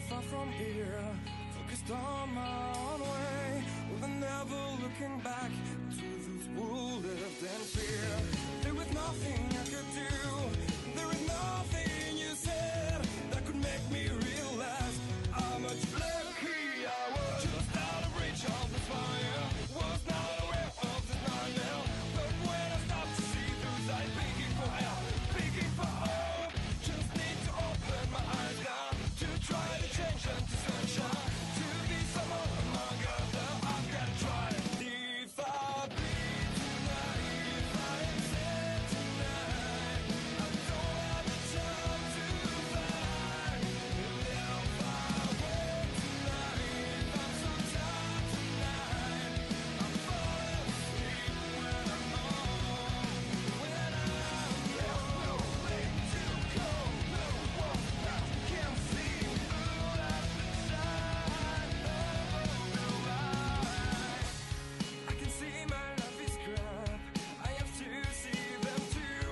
far from here, focused on my own way, with never looking back to those who lived in fear. There was nothing I could do, there was nothing you said that could make me realize how much lucky I was. Just out of reach of the fire, was not aware of this nightmare. But when I stopped to see through sight, begging for help, begging for hope, just need to open my eyes now to try to change them to sunshine, to be someone among others. I've got to try. If I bleed tonight, if I am sad tonight, I don't have the time to fight. If I wait tonight, I'm so tired tonight, I'm falling asleep when I'm home. When I'm no place to go, no one I can see through that side of the light. I can see my life is crap, I have to see them too.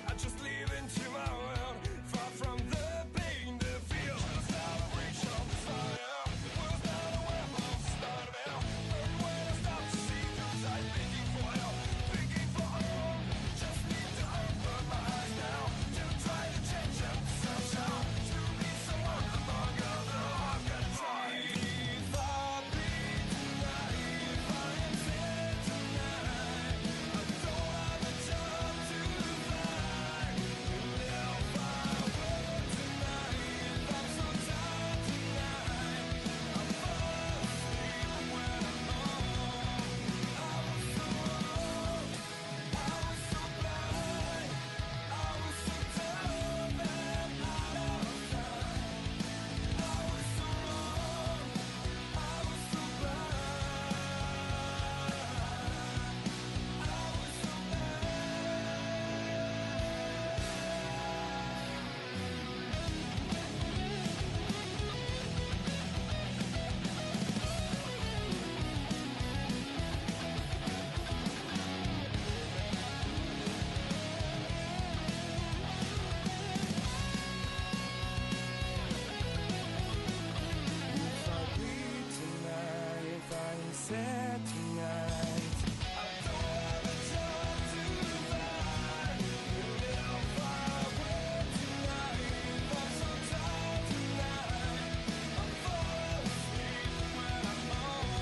I just live into my world, far from the pain, the feel. Just out of reach of the fire, was not aware of the start of hell. But when I stop to see through sight, begging for help, begging for hope, just need to open my eyes now to try to change them to sunshine, to be someone among others. I've got to try. If I bleed tonight, if I am sad tonight, I don't have the time to fight. If I wait tonight, I'm so tired tonight, I'm falling asleep when I'm home. I was so wrong, I was so blind, I was so dumb and out of time. I was so wrong, I was so blind, I was so If I bleed tonight, if I'm sad tonight, I don't have the time to fight. If I wait tonight, I'm so tired tonight, I'm falling asleep when I'm home.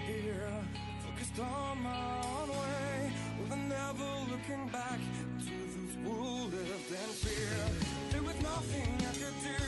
here, focused on my own way, with never looking back to those who lived in fear. There was nothing I could do,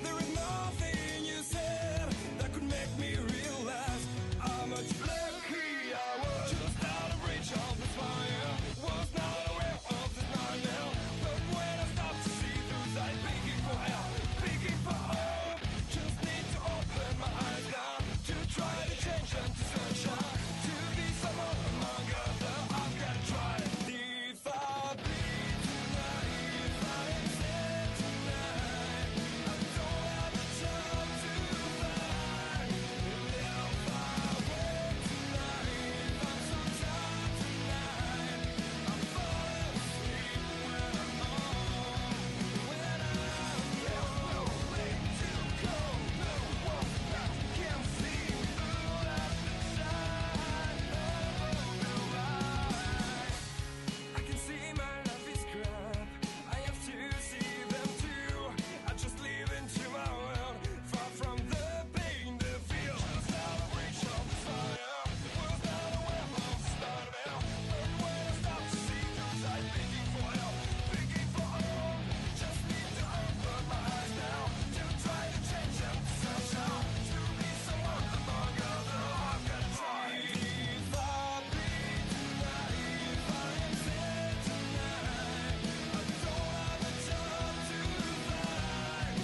there is nothing you said that could make me realize how much lucky I was. Just out of reach of the fire, was not aware of the nightmare. But when I stopped to see through sight, begging for help, begging for hope, just need to open my eyes now to try to change them to sunshine, to be someone among others. I've got to try. If I bleed tonight, if I am sad tonight, I don't have the time to fight. And if I wait tonight, if I'm so tired tonight, I'm falling asleep when I'm home. When I'm no way to go, no one that can see through that side of the light. I can see my life is crap, I have to see them too. I just live into my world, far from the pain, the fear. Just out of reach of the fire, was not aware of the start of hell. But when I stop to see through sight, begging for help, begging for hope, just need to open my eyes now to try to change them to sunshine, to be someone among others. I've got to try. If I bleed tonight, if I am sad tonight, I don't have the time to fight.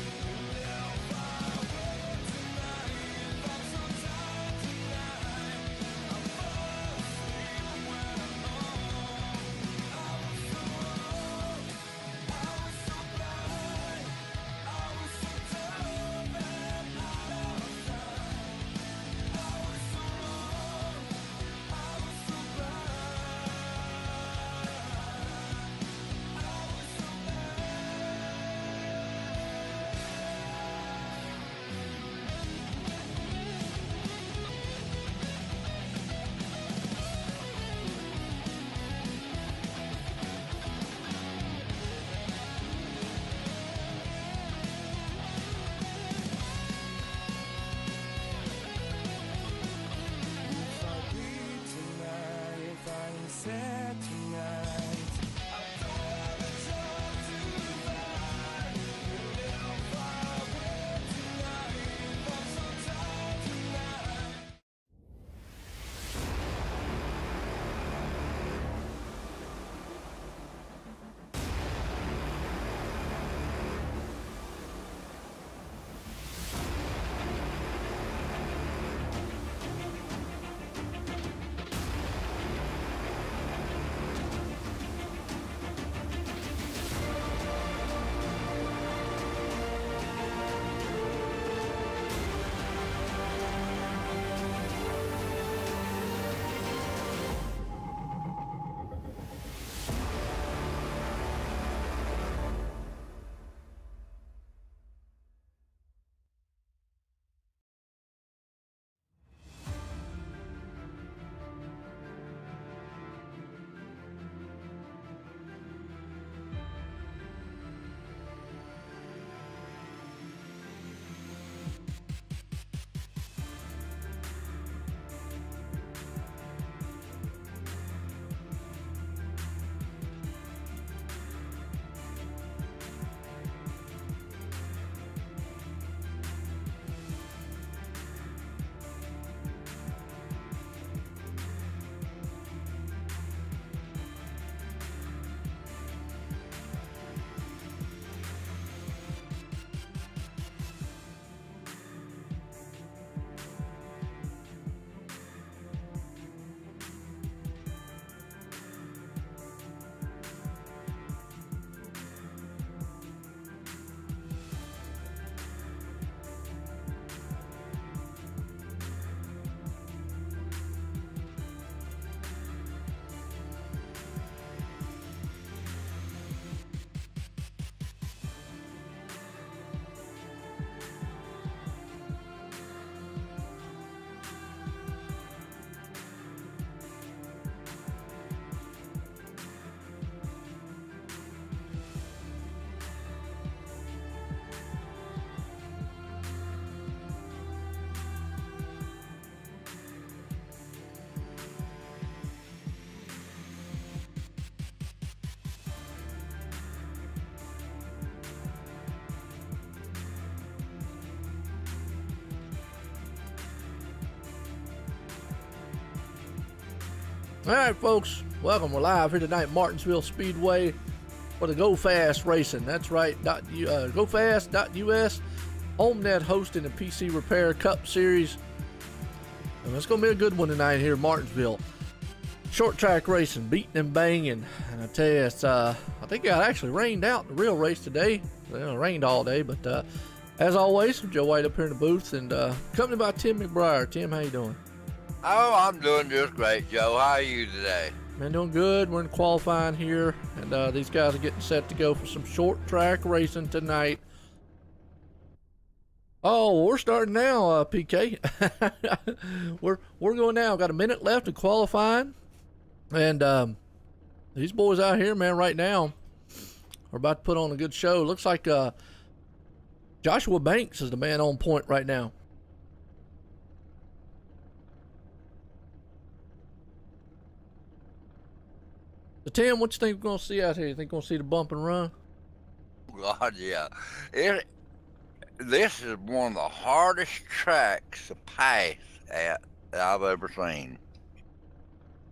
And if I wait tonight, if I'm so tired tonight, I'm falling asleep when I'm home. I was so wrong, I was so blind, I was so dumb and out of time. I was so wrong, I was so blind, I was so If I bleed tonight, if I'm sad tonight, I don't have the time to fight. And if I wait tonight, if I'm so tired tonight. All right, folks, welcome. We're live here tonight, Martinsville Speedway for the Go Fast Racing. That's right, GoFast.us. HomeNet hosting the PC Repair Cup Series. And it's going to be a good one tonight here in Martinsville. Short track racing, beating and banging. And I tell you, it's, I think it actually rained out in the real race today. It rained all day, but as always, Joe White up here in the booth, and accompanied by Tim McBriar. Tim, how you doing? Oh, I'm doing just great, Joe. How are you today? Man, doing good. We're in qualifying here, and these guys are getting set to go for some short track racing tonight. Oh, we're starting now, PK. we're going now. Got a minute left in qualifying, and these boys out here, man, right now are about to put on a good show. Looks like Joshua Banks is the man on point right now. So, Tim, what you think we're going to see out here? You think we're going to see the bump and run? God, yeah. This is one of the hardest tracks to pass at that I've ever seen.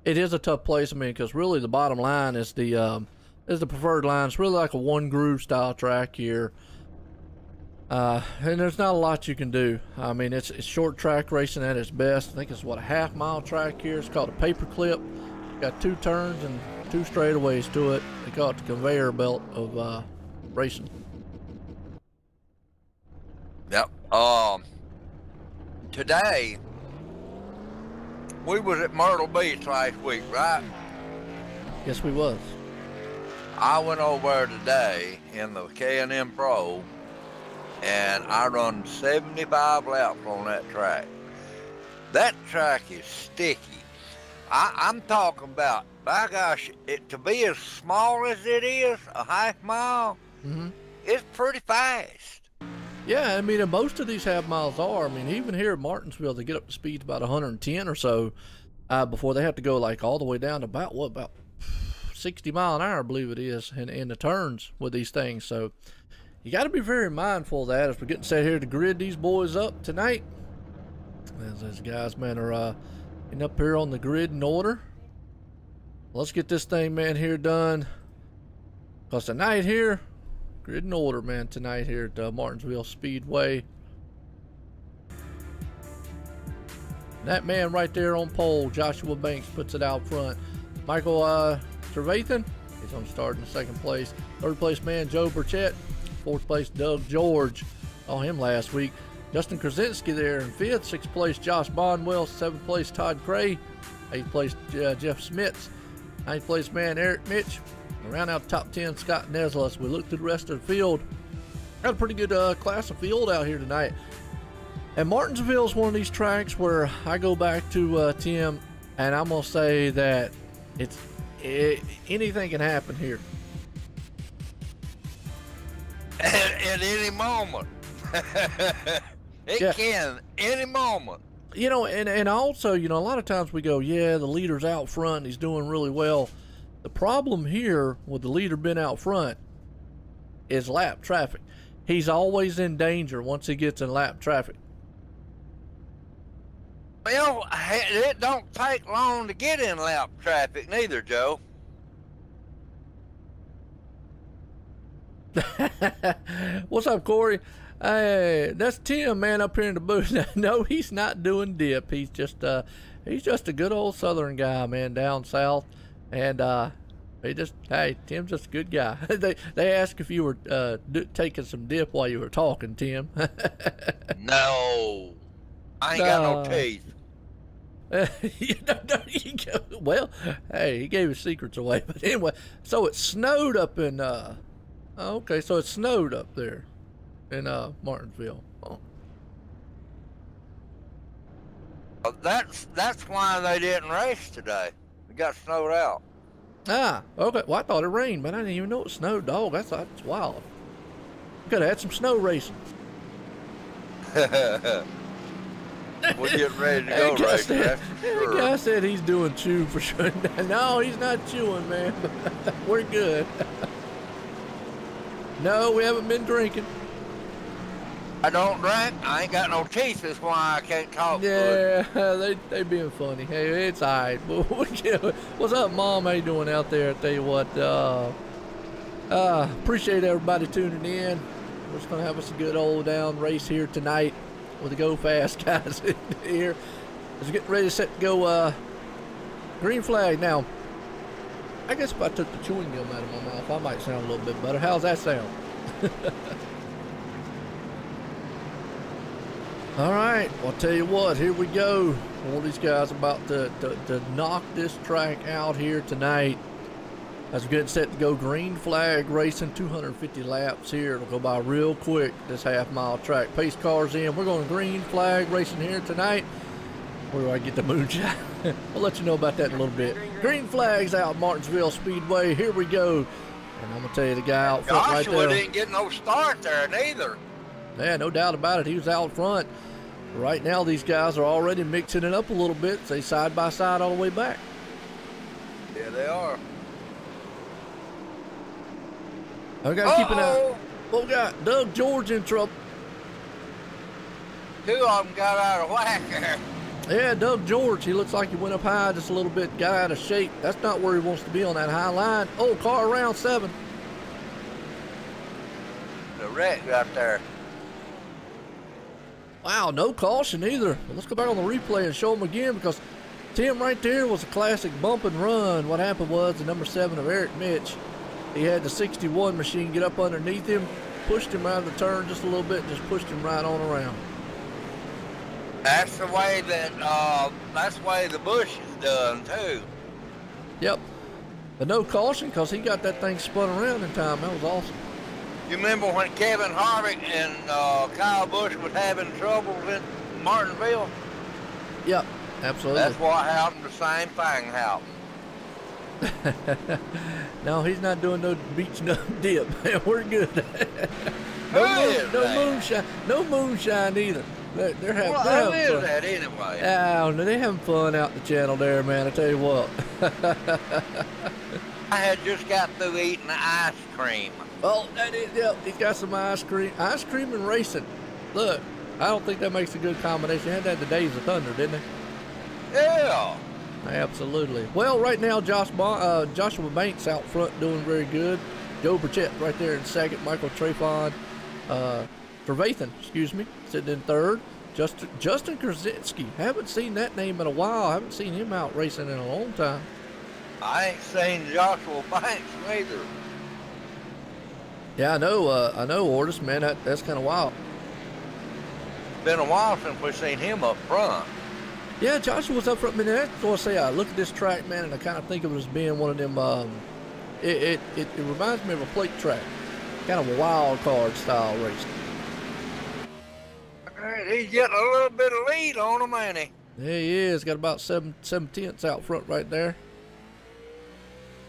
It is a tough place, I mean, because really the bottom line is the preferred line. It's really like a one groove style track here. And there's not a lot you can do. I mean, it's short track racing at its best. I think it's, what, a half-mile track here. It's called a paper clip. Got 2 turns and 2 straightaways to it. They call it the conveyor belt of racing. Yep. Today, we was at Myrtle Beach last week, right? Yes, we was. I went over there today in the K&M Pro, and I run 75 laps on that track. That track is sticky. I'm talking about, by gosh, to be as small as it is, a half mile, it's pretty fast. Yeah, I mean, and most of these half miles are. I mean, even here at Martinsville, they get up to speeds about 110 or so before they have to go like all the way down to about 60 mile an hour, I believe it is, in the turns with these things. So you got to be very mindful of that as we're getting set here to grid these boys up tonight. As these guys, man, are getting up here on the grid in order. Let's get this thing, man, here done. Because tonight here, grid in order, man, tonight here at Martinsville Speedway. That man right there on pole, Joshua Banks, puts it out front. Michael Trevathan, he's on start in second place. Third place man, Joe Burchett. Fourth place, Doug George. Saw him last week. Justin Krasinski there in fifth. Sixth place, Josh Bondwell. Seventh place, Todd Cray. Eighth place, Jeff Smits. Ninth place man, Eric Mitch. Around out top 10, Scott Nesla. As we look through the rest of the field, got a pretty good class of field out here tonight. And Martinsville is one of these tracks where I go back to Tim, and I'm gonna say that anything can happen here at any moment. It can, any moment. You know, and also, you know, a lot of times we go, yeah, the leader's out front and he's doing really well. The problem here with the leader being out front is lap traffic. He's always in danger once he gets in lap traffic. Well, it don't take long to get in lap traffic neither, Joe. What's up, Corey? Hey, that's Tim, man, up here in the booth. No, he's not doing dip. He's just a good old Southern guy, man, down south. And hey, Tim's just a good guy. They asked if you were taking some dip while you were talking, Tim. No, I ain't got no teeth. Well, hey, he gave his secrets away. But anyway, so it snowed up in okay, so it snowed up there in Martinsville. Oh. That's why they didn't race today. It got snowed out. Ah, okay. Well, I thought it rained, but I didn't even know it snowed. Dog, that's wild. Could have had some snow racing. We're getting ready to go right there. The guy said he's doing chew for sure. No, he's not chewing, man. We're good. No, we haven't been drinking. I don't drink. I ain't got no teeth. That's why I can't talk Yeah, good. they being funny. Hey, it's all right. What's up, Mom? How you doing out there? I tell you what, appreciate everybody tuning in. We're just gonna have us a good old down race here tonight with the Go Fast guys in here. As we're getting ready to set to go, green flag. Now, I guess if I took the chewing gum out of my mouth, I might sound a little bit better. How's that sound? All right, well, I'll tell you what, here we go. All these guys about to knock this track out here tonight. As we're getting set to go green flag racing, 250 laps here. It'll go by real quick, this half-mile track. Pace cars in. We're going green flag racing here tonight. Where do I get the moonshine? I'll let you know about that in a little bit. Green flags out Martinsville Speedway. Here we go. And I'm going to tell you the guy out front right there. Joshua didn't get no start there neither. Yeah, no doubt about it. He was out front. Right now, these guys are already mixing it up a little bit. Say side by side all the way back. Yeah, they are. I got to keep an eye. What we got? Doug George in trouble. Two of them got out of whack there. Yeah, Doug George. He looks like he went up high just a little bit. Got out of shape. That's not where he wants to be on that high line. Oh, car around 7. The wreck right there. Wow, no caution either. Well, let's go back on the replay and show them again, because Tim right there was a classic bump and run. What happened was the number 7 of Eric Mitch, he had the 61 machine get up underneath him, pushed him out of the turn just a little bit, and just pushed him right on around. That's the way the bush is done too. Yep. But no caution, because he got that thing spun around in time. That was awesome. You remember when Kevin Harvick and Kyle Busch was having trouble in Martinsville? Yep, absolutely. That's what happened. The same thing happened. No, he's not doing no beach no dip. We're good. No moonshine either. They're having Well, fun. who is that anyway? Oh, they're having fun out the channel there, man. I tell you what. I had just got through eating the ice cream. Oh, that is, yep, he's got some ice cream and racing. Look, I don't think that makes a good combination. They had that in the Days of Thunder, didn't they? Yeah. Absolutely. Well, right now, Joshua Banks out front doing very good. Joe Burchett right there in second. Michael Trevathan, excuse me, sitting in third. Justin Krasinski. Haven't seen that name in a while. Haven't seen him out racing in a long time. I ain't seen Joshua Banks either. Yeah, I know, Ortis, man. That's kind of wild. Been a while since we've seen him up front. Yeah, Joshua was up front. I mean, that's what I say. I look at this track, man, and I kind of think of it as being one of them. It reminds me of a plate track, kind of a wild card style race. He's getting a little bit of lead on him, ain't he? Yeah, he is. Got about 7/10 out front right there.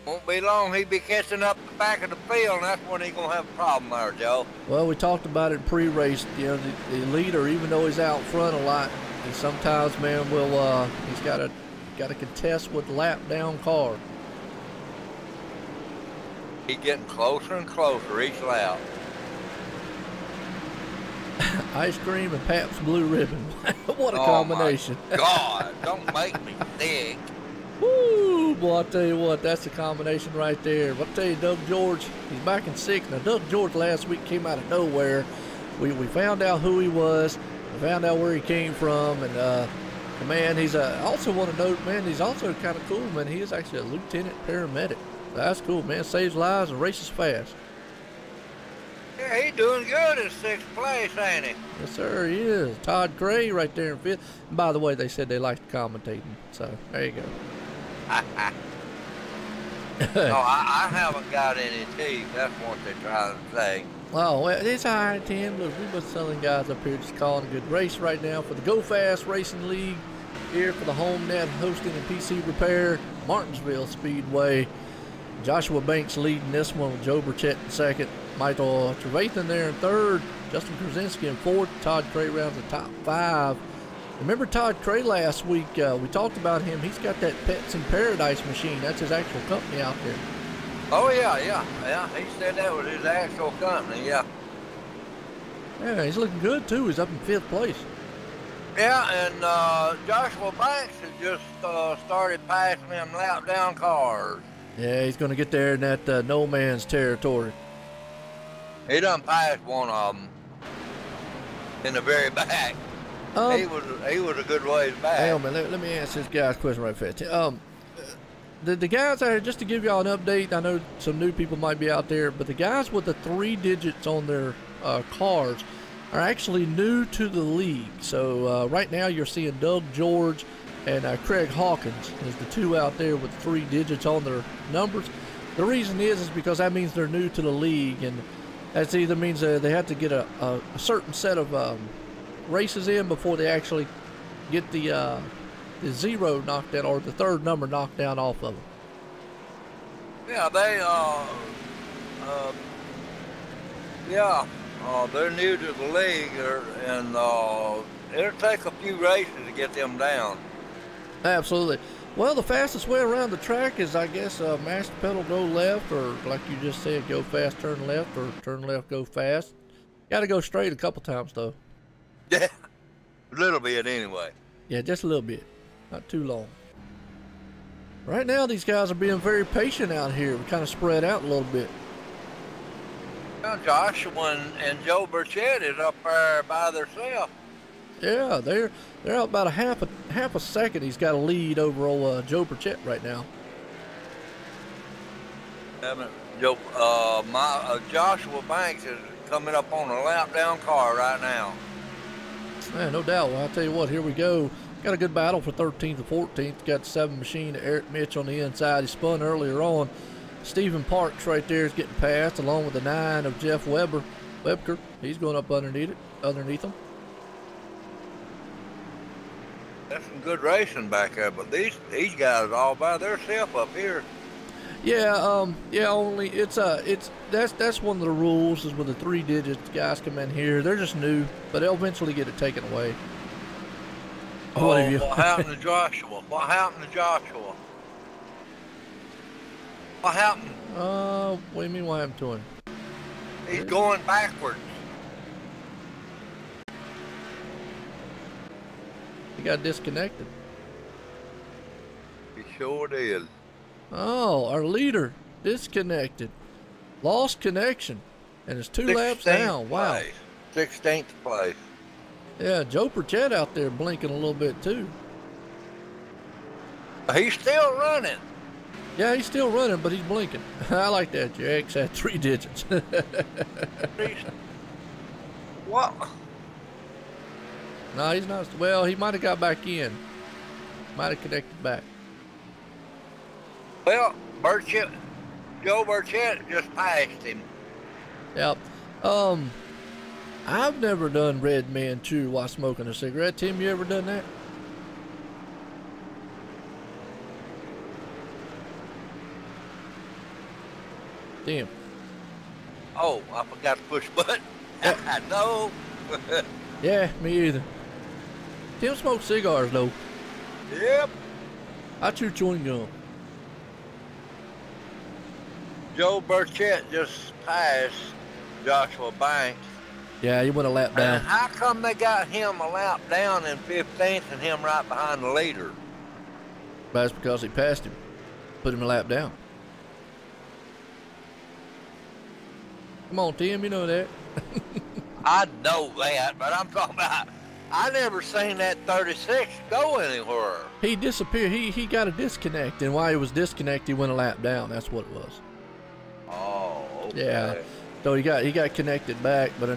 Won't be long, he'll be catching up the back of the field, and that's when he's going to have a problem there, Joe. Well, we talked about it pre-race. You know, the leader, even though he's out front a lot, he sometimes, man, will he's got to contest with lap down car. He's getting closer and closer each lap. Ice cream and Pabst Blue Ribbon. What a combination. My God, don't make me sick. Woo! Boy, I'll tell you what, that's the combination right there. I'll tell you, Doug George, he's back in 6th. Now, Doug George last week came out of nowhere. We found out who he was. We found out where he came from. And, man, he's also want to note, man, he's also kind of cool, man. He is actually a lieutenant paramedic. So that's cool, man. Saves lives and races fast. Yeah, he's doing good in 6th place, ain't he? Yes, sir, he is. Todd Gray right there in 5th. And by the way, they said they liked commentating. So, there you go. No, I haven't got any teeth. That's what they're trying to say. Oh, well, it's all right, Tim. Look, we've been selling guys up here just calling a good race right now for the Go Fast Racing League here for the HomeNet Hosting and PC Repair, Martinsville Speedway. Joshua Banks leading this one with Joe Burchett in 2nd. Michael Trevathan there in 3rd. Justin Krasinski in 4th. Todd Cray rounds the top 5. Remember Todd Cray last week? We talked about him. He's got that Pets in Paradise machine. That's his actual company out there. Oh, yeah. He said that was his actual company, yeah. Yeah, he's looking good too. He's up in 5th place. Yeah, and Joshua Banks has just started passing them lap down cars. Yeah, he's going to get there in that no man's territory. He done passed one of them in the very back. He was a good ways back. Hang on, man. Let me answer this guy's question right fast. The guys out here, just to give y'all an update, I know some new people might be out there, but the guys with the 3 digits on their cars are actually new to the league. So right now you're seeing Doug George and Craig Hawkins is the 2 out there with 3 digits on their numbers. The reason is because that means they're new to the league, and that either means they have to get a certain set of races in before they actually get the 0 knocked down, or the 3rd number knocked down off of them. Yeah, they're new to the league, and it'll take a few races to get them down. Absolutely. Well, the fastest way around the track is, I guess, master pedal go left, or like you just said, go fast, turn left, or turn left, go fast. Got to go straight a couple times, though. Yeah, a little bit anyway. Yeah, just a little bit. Not too long. Right now, these guys are being very patient out here. We kind of spread out a little bit. Well, Joshua and Joe Burchett is up there by themselves. Yeah, they're out about a half a second. He's got a lead over old Joe Burchett right now. Joshua Banks is coming up on a lap down car right now. Yeah, no doubt. Well, I'll tell you what, here we go. Got a good battle for 13th and 14th. Got 7 machine, Eric Mitch on the inside. He spun earlier on. Stephen Parks right there is getting passed, along with the 9 of Jeff Webker. He's going up underneath him. That's some good racing back there, but these guys are all by themselves up here. Yeah, only that's one of the rules is with the 3 digits. Guys come in here, they're just new, but they'll eventually get it taken away. What happened to Joshua? What happened to Joshua? What happened? What do you mean what happened to him? He's going backwards. He got disconnected. He sure did. Oh, our leader disconnected. Lost connection. And it's 2 laps down. Wow. 16th place. Yeah, Joe Burchett out there blinking a little bit too. He's still running. Yeah, he's still running, but he's blinking. I like that. Your X had 3 digits. What? No, he's not. Well, he might have got back in. Might have connected back. Well, Joe Burchett just passed him. Yep. I've never done Red Man Chew while smoking a cigarette. Tim, you ever done that? Tim. Oh, I forgot to push button. No. Yeah, me either. Tim smokes cigars, though. Yep. I chew chewing gum. Joe Burchett just passed Joshua Banks. Yeah, he went a lap down. And how come they got him a lap down in 15th and him right behind the leader? That's because he passed him. Put him a lap down. Come on, Tim, you know that. I know that, but I'm talking about, I never seen that 36 go anywhere. He disappeared. He got a disconnect, and while he was disconnected, he went a lap down. That's what it was. Oh, okay. Yeah. So he got connected back, but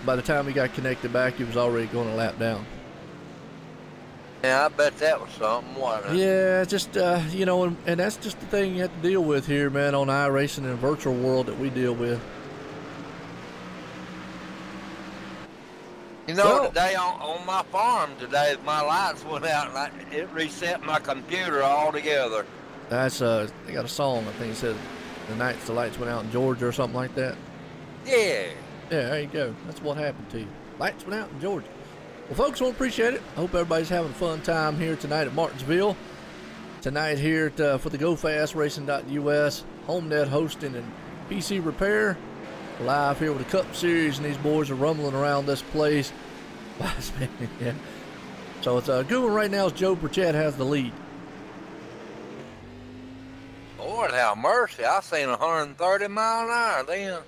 by the time he got connected back, he was already going a lap down. Yeah, I bet that was something, wasn't it? Yeah, just you know, and that's just the thing you have to deal with here, man, on iRacing in a virtual world that we deal with. You know, today on my farm today, my lights went out and it reset my computer altogether. That's they got a song, I think it said the nights the lights went out in Georgia or something like that. Yeah. Yeah, there you go. That's what happened to you. Lights went out in Georgia. Well, folks, we appreciate it. I hope everybody's having a fun time here tonight at Martinsville. Tonight here at, for the GoFastRacing.us, HomeNet hosting and PC repair. Live here with the Cup Series, and these boys are rumbling around this place. Yeah. So it's a good one right now as Joe Burchett has the lead. Lord have mercy, I seen 130 mile an hour then.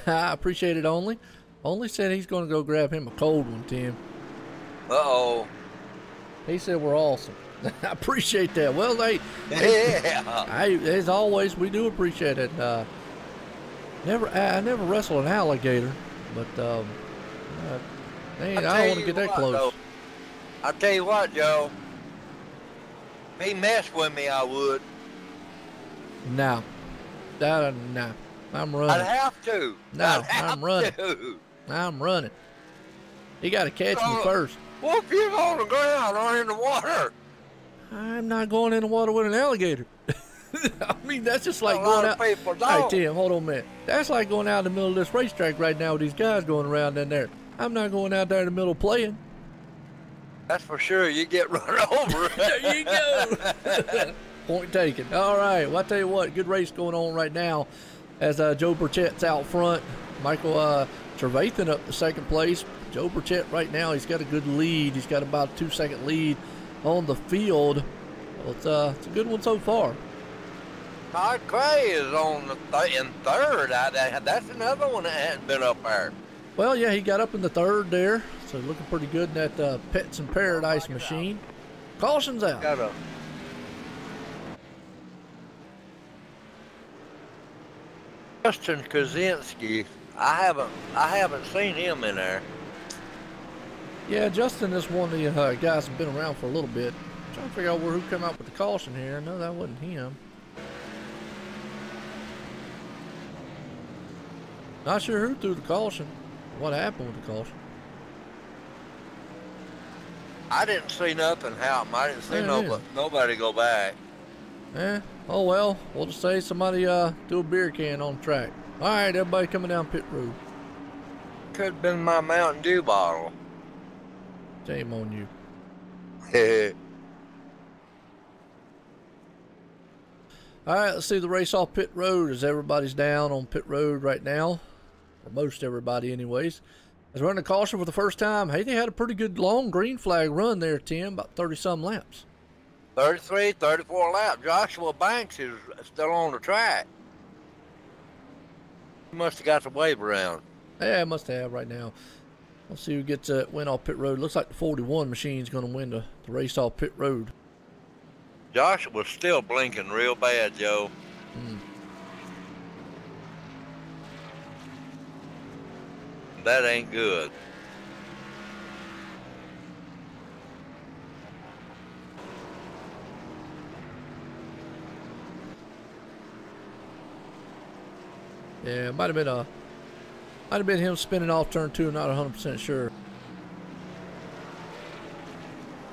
I appreciate it, Only. Only said he's going to go grab him a cold one, Tim. Uh-oh. He said we're awesome. I appreciate that. Well, as always, we do appreciate it. I never wrestled an alligator, but I don't want to get that close. Though, I'll tell you what, Joe. If he messed with me, I would. No. No. I'm running. I'd have to. I'm running. I'm running. He got to catch me first. Well, if you're on the ground or in the water. I'm not going in the water with an alligator. I mean, that's just like going out. Hey, Tim, hold on a minute. That's like going out in the middle of this racetrack right now with these guys going around in there. I'm not going out there in the middle playing. That's for sure. You get run over. There you go. Point taken. All right. Well, I tell you what, good race going on right now as Joe Burchett's out front. Michael Trevathan up to second place. Joe Burchett right now, he's got a good lead. He's got about a 2-second lead on the field. Well, it's a good one so far. Todd Cray is on in third. That's another one that hasn't been up there. Well, yeah, he got up in the third there, so looking pretty good in that Pets in Paradise machine. Caution's out. Justin Kaczynski, I haven't seen him in there. Yeah, Justin is one of the guys that's been around for a little bit. I'm trying to figure out who came out with the caution here. No, that wasn't him. Not sure who threw the caution. What happened with the caution? I didn't see nothing happen. I didn't see nobody go back. Eh, oh well. We'll just say somebody threw a beer can on the track. All right, everybody coming down pit road. Could have been my Mountain Dew bottle. Shame on you. All right, let's see the race off pit road as everybody's down on pit road right now. Or most everybody anyways. As running a caution for the first time. Hey, they had a pretty good long green flag run there, Tim, about 30-some laps. 33, 34 laps. Joshua Banks is still on the track. He must have got the wave around. Yeah, must have right now. Let's see who gets a win off pit road. Looks like the 41 machine's going to win the race off pit road. Joshua's still blinking real bad, Joe. That ain't good. Yeah, it might have been him spinning off turn 2, not 100% sure.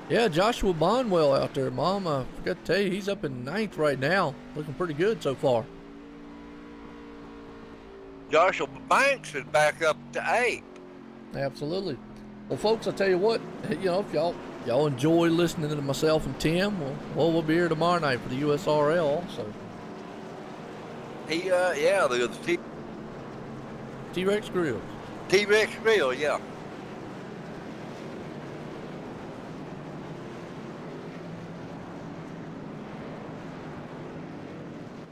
Yeah, Joshua Bonwell out there, Mom. I forgot to tell you, he's up in 9th right now. Looking pretty good so far. Joshua Banks is back up to 8th. Absolutely. Well, folks, I'll tell you what, you know, if y'all enjoy listening to myself and Tim, we'll be here tomorrow night for the USRL also. The T-Rex Grill. T-Rex Grill, yeah.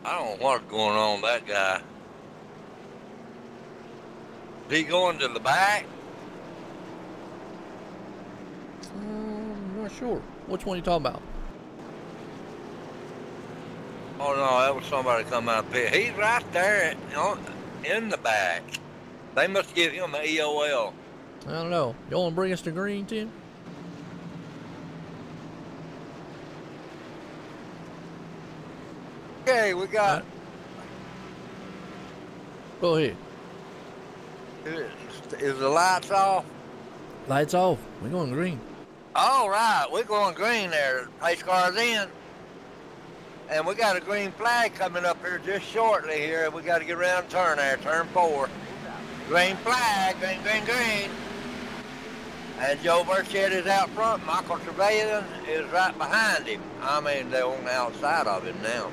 I don't know what's going on with that guy. Is he going to the back? I'm not sure. Which one are you talking about? Oh no, that was somebody coming out of pit. He's right there in the back. They must give him the EOL. I don't know. You want to bring us to green, Tim? Okay, we got. Go ahead. Is the lights off? Lights off. We're going green. All right, we're going green there. Pace car's in. And we got a green flag coming up here just shortly here. We got to get around the turn there, turn 4. Green flag, green, green, green. And Joe Burchett is out front. Michael Trevathan is right behind him. I mean, they're on the outside of him now.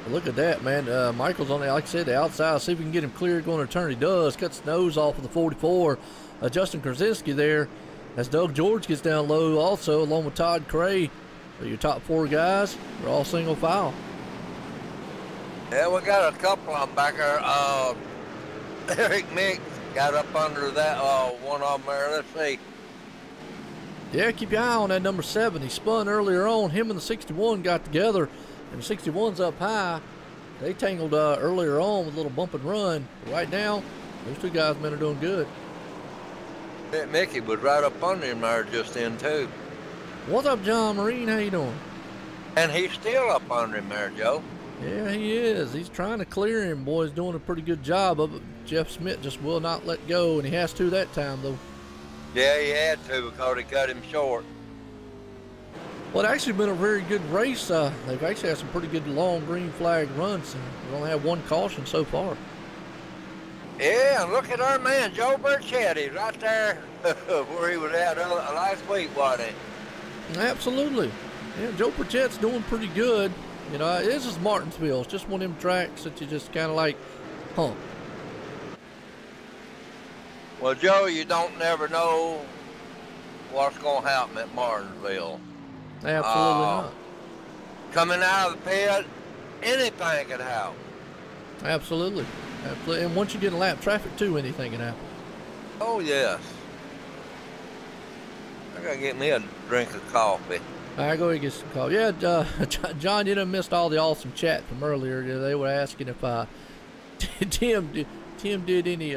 Look at that, man. Michael's on the, like I said, the outside. See if we can get him cleared going to turn. He does. Cuts the nose off of the 44. Justin Krasinski there. As Doug George gets down low also, along with Todd Cray. So your top 4 guys are all single file. Yeah, we got a couple of them back there. Eric Mick got up under that one of them there. Let's see. Yeah, keep your eye on that number 7. He spun earlier on. Him and the 61 got together. And the 61's up high. They tangled earlier on with a little bump and run. But right now, those 2 guys, man, are doing good. Mickey was right up under him there just then, too. What's up, John Marine? How you doing? And he's still up under him there, Joe. Yeah, he is. He's trying to clear him. Boy, he's doing a pretty good job of it. Jeff Smith just will not let go, and he has to that time, though. Yeah, he had to because he cut him short. Well, it's actually been a very good race. They've actually had some pretty good long green flag runs. We've only had 1 caution so far. Yeah, and look at our man, Joe Burchett. He's right there where he was at last week, wasn't he? Absolutely. Yeah, Joe Burchett's doing pretty good. You know, this is Martinsville. It's just one of them tracks that you just kind of like hump. Well, Joe, you don't never know what's going to happen at Martinsville. Absolutely not. Coming out of the pit, anything can happen. Absolutely. Absolutely. And once you get in lap traffic, too, anything can happen. Oh, yes. I got to get me a drink of coffee. All right, go ahead and get some coffee. Yeah, John, you done missed all the awesome chat from earlier. They were asking if Tim did any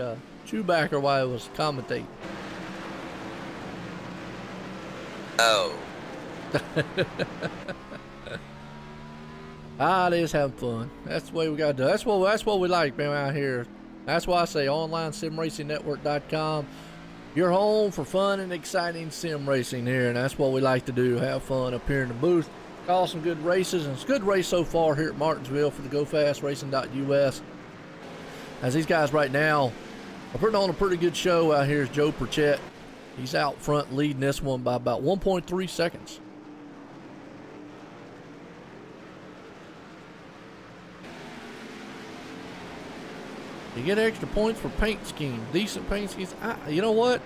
Chewbacca while he was commentating. Oh. They just having fun. That's the way we got to do. That's what we like, man, out here. That's why I say online simracingnetwork.com. Your home for fun and exciting sim racing here, and that's what we like to do. Have fun up here in the booth. Call some good races, and it's a good race so far here at Martinsville for the GoFastRacing.us. As these guys right now are putting on a pretty good show out here is Joe Burchett. He's out front leading this one by about 1.3 seconds. You get extra points for paint scheme. Decent paint schemes. You know what?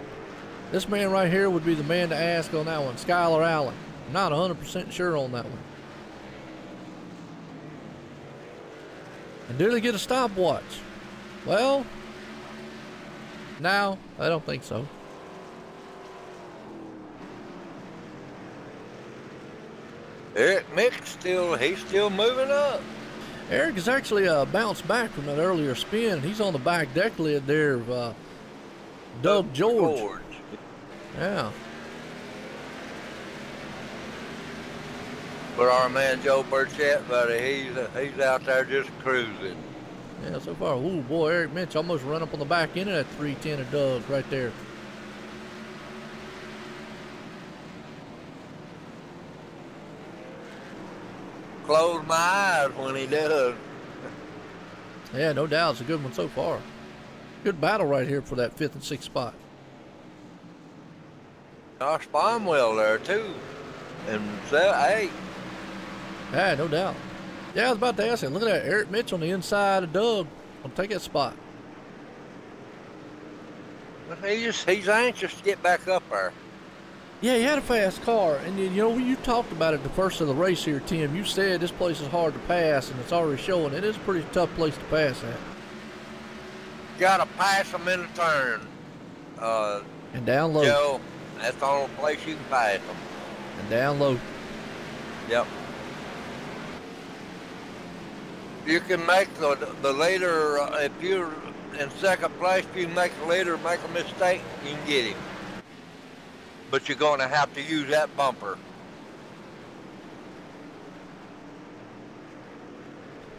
This man right here would be the man to ask on that one. Skylar Allen. I'm not 100% sure on that one. And do they get a stopwatch? Well, no, I don't think so. Eric Mick he's still moving up. Eric has actually bounced back from that earlier spin. He's on the back deck lid there of Doug George. Yeah. But our man Joe Burchett, buddy, he's out there just cruising. Yeah, so far. Ooh, boy, Eric Mitch almost run up on the back end of that 310 of Doug right there. Close my eyes when he does. Yeah, no doubt. It's a good one so far. Good battle right here for that 5th and 6th spot. Our spawn well there, too. And 8. Yeah, no doubt. Yeah, I was about to ask him. Look at that. Eric Mitch on the inside of Doug. I'll take that spot. He's anxious to get back up there. Yeah, he had a fast car. And, you know, you talked about it the first of the race here, Tim. You said this place is hard to pass, and it's already showing. It is a pretty tough place to pass at. Got to pass them in the turn. And down low. Joe, that's the only place you can pass them. And down low. Yep. You can make the leader, if you're in second place, if you make the leader make a mistake, you can get him. But you're going to have to use that bumper.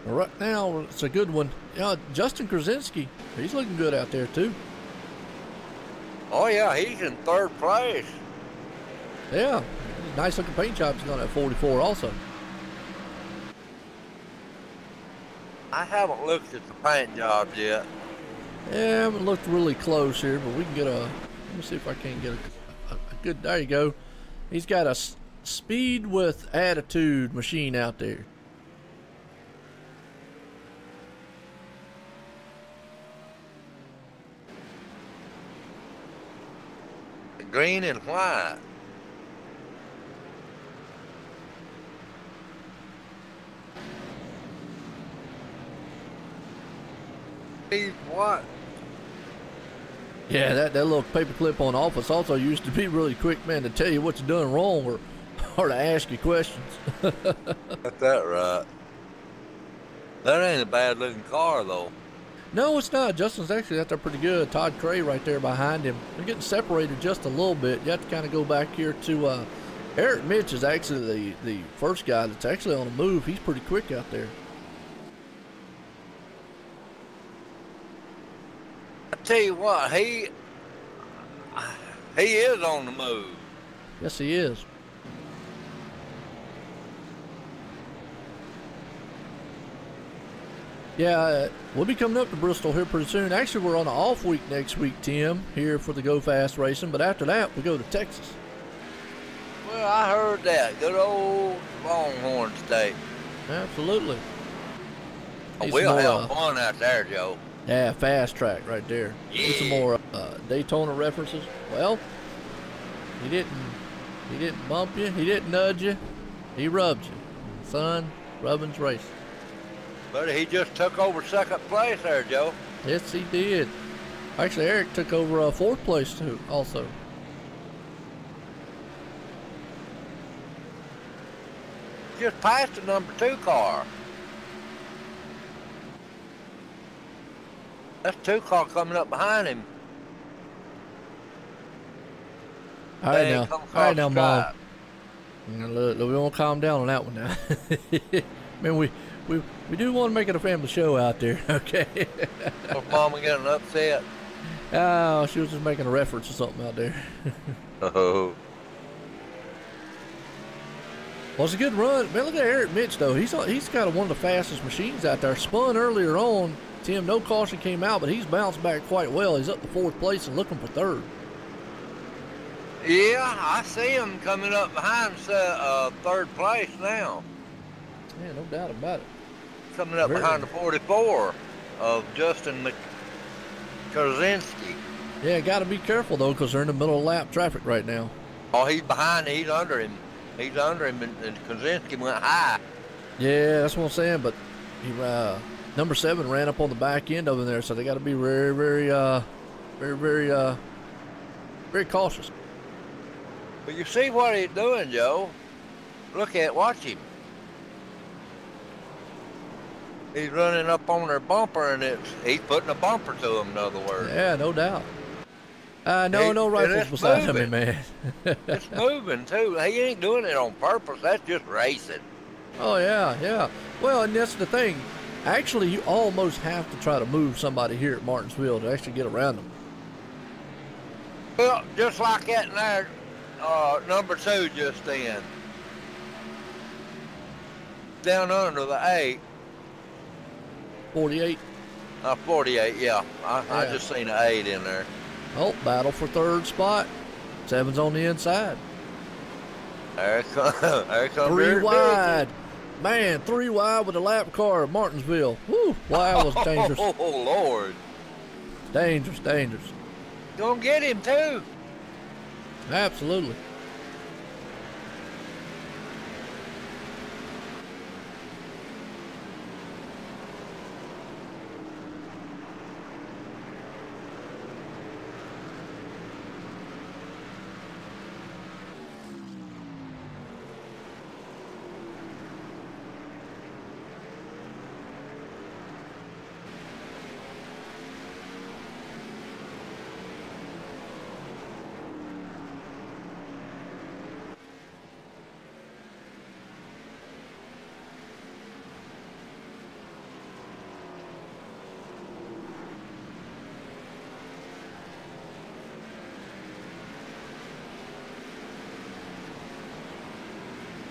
Right now, it's a good one. Yeah, Justin Krasinski, he's looking good out there, too. Oh, yeah, he's in 3rd place. Yeah, nice looking paint jobs on that 44 also. I haven't looked at the paint jobs yet. Yeah, I haven't looked really close here, but we can get a, let me see if I can get a good, there you go. He's got a speed with attitude machine out there. green and white. What? Yeah, that little paperclip on office also used to be really quick, man, to tell you what you're doing wrong or to ask you questions. Got that right. That ain't a bad looking car though. No, it's not. Justin's actually out there pretty good. Todd Cray right there behind him. They're getting separated just a little bit. You have to kind of go back here to Eric Mitch is actually the first guy that's actually on the move. He's pretty quick out there. I tell you what, he is on the move. Yes, he is. Yeah, we'll be coming up to Bristol here pretty soon. Actually, we're on an off week next week, Tim, here for the Go Fast racing. But after that, we go to Texas. Well, I heard that. Good old Longhorn State. Absolutely. We'll have fun out there, Joe. Yeah, fast track right there. Yeah. Need some more Daytona references. Well, he didn't bump you. He didn't nudge you. He rubbed you. Son, rubbing's race. But he just took over second place there, Joe. Yes, he did. Actually, Eric took over fourth place too, also. Just passed the number 2 car. That's 2 car coming up behind him. All right now, Mom. Look, we won't calm down on that one now. Man, we do want to make it a family show out there, okay? Was Mama getting upset? Oh, she was just making a reference or something out there. Oh. Well, it's a good run. Man, look at Eric Mitch, though. He's got one of the fastest machines out there. Spun earlier on. Tim, no caution came out, but he's bounced back quite well. He's up to 4th place and looking for 3rd. Yeah, I see him coming up behind 3rd place now. Yeah, no doubt about it. Coming up behind the 44 of Justin Kozinski. Yeah, got to be careful, though, because they're in the middle of lap traffic right now. Oh, he's behind. He's under him. He's under him, and Kozinski went high. Yeah, that's what I'm saying, but he, number 7 ran up on the back end of him there, so they got to be very, very cautious. But you see what he's doing, Joe. Watch him. He's running up on their bumper, and he's putting a bumper to him, in other words. Yeah, no doubt. No rifles beside him, man. It's moving, too. He ain't doing it on purpose. That's just racing. Oh, yeah. Well, and that's the thing. Actually, you almost have to try to move somebody here at Martinsville to actually get around them. Well, just like that in there, number 2 just then. Down under the 8. 48. 48, yeah. I just seen an 8 in there. Oh, battle for 3rd spot. 7's on the inside. There it comes. 3 wide. Man, 3 wide with a lap car at Martinsville. Woo, wide was dangerous. Oh, Lord. Dangerous. Gonna get him, too. Absolutely.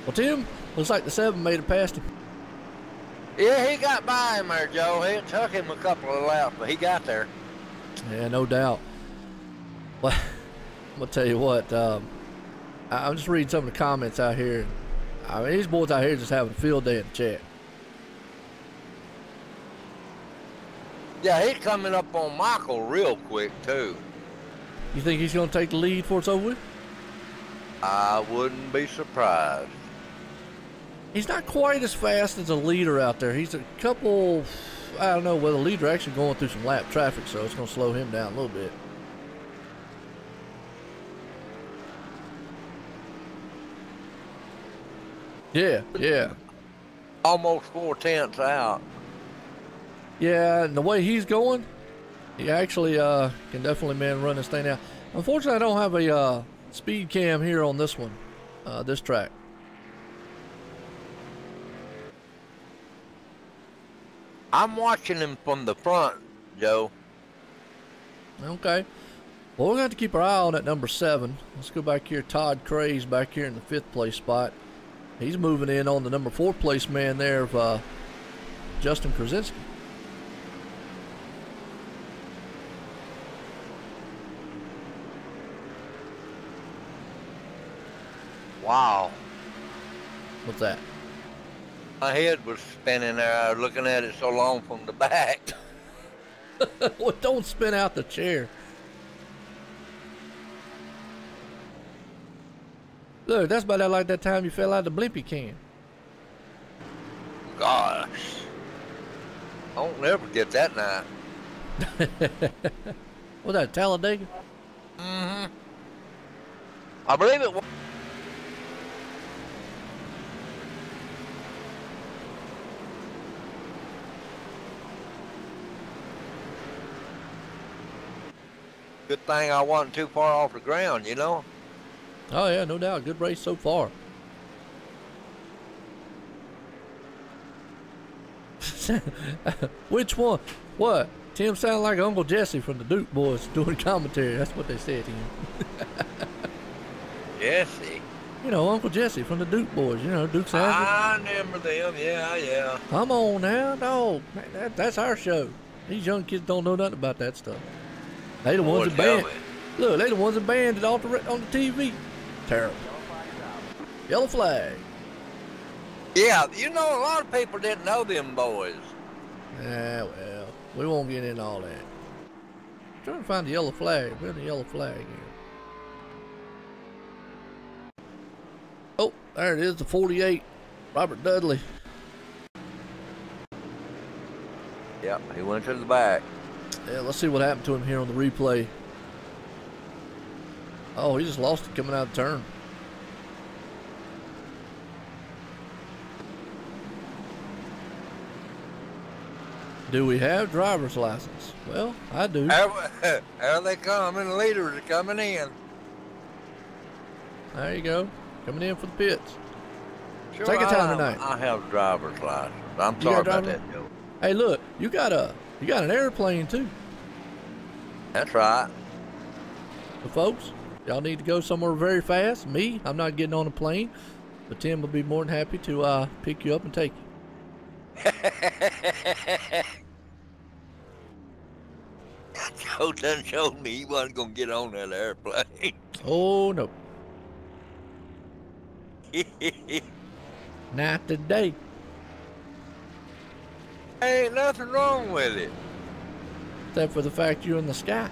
Well, Tim, looks like the 7 made it past him. Yeah, he got by him there, Joe. It took him a couple of laps, but he got there. Yeah, no doubt. Well, I'm going to tell you what. I'm just reading some of the comments out here. I mean, these boys out here just having a field day in the chat. Yeah, he's coming up on Michael real quick, too. You think he's going to take the lead before it's over with? I wouldn't be surprised. He's not quite as fast as a leader out there. He's a couple, I don't know, well, the leader actually going through some lap traffic, so it's going to slow him down a little bit. Yeah, yeah. Almost 4 tenths out. Yeah, and the way he's going, he actually can definitely, man, run this thing out. Unfortunately, I don't have a speed cam here on this one, this track. I'm watching him from the front, Joe. Okay. Well, we're going to have to keep our eye on that number 7. Let's go back here. Todd Cray's back here in the 5th place spot. He's moving in on the number 4 place man there of Justin Krasinski. Wow. What's that? My head was spinning there. I was looking at it so long from the back. Well, don't spin out the chair. Look, that's about like that time you fell out of the blimpy can. Gosh. I won't never get that night. What's that, Talladega? Mm-hmm. I believe it was. Good thing I wasn't too far off the ground, you know? Oh, yeah, no doubt. Good race so far. Which one? What? Tim sounded like Uncle Jesse from the Duke Boys doing commentary. That's what they said to him. Jesse? You know, Uncle Jesse from the Duke Boys. You know, Duke's Hazard. I remember them. Yeah, yeah. Come on now. No, man, that's our show. These young kids don't know nothing about that stuff. They the ones that banned. Look, they the ones that banned it on the TV. Terrible. Yellow flag. Yeah, you know, a lot of people didn't know them boys. Ah, well, we won't get into all that. I'm trying to find the yellow flag. Where's the yellow flag here? Oh, there it is, the 48. Robert Dudley. Yep, he went to the back. Yeah, let's see what happened to him here on the replay. Oh, he just lost it coming out of the turn. Do we have driver's license? Well, I do. There they come, and the leaders are coming in. There you go. Coming in for the pits. Sure, Take your time tonight. I have a driver's license. I'm sorry about that, Joe. Hey, look, you got an airplane too. That's right. So folks, y'all need to go somewhere very fast. Me, I'm not getting on a plane, but Tim will be more than happy to pick you up and take you. Joe done showed me he wasn't gonna get on that airplane. Oh no. Not today. Ain't nothing wrong with it. Except for the fact you're in the sky.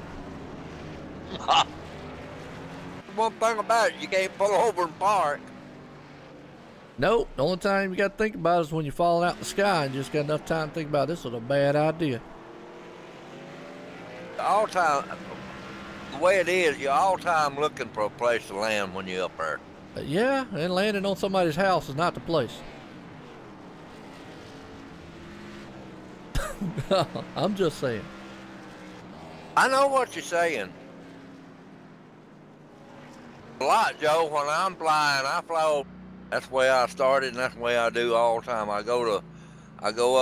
One thing about it, you can't pull over and park. Nope. The only time you got to think about it is when you're falling out in the sky and just got enough time to think about this was a bad idea. All time, the way it is, you're all time looking for a place to land when you're up there. Yeah, and landing on somebody's house is not the place. I'm just saying. I know what you're saying. A lot, Joe. When I'm flying, I fly over. That's the way I started, and that's the way I do all the time. I go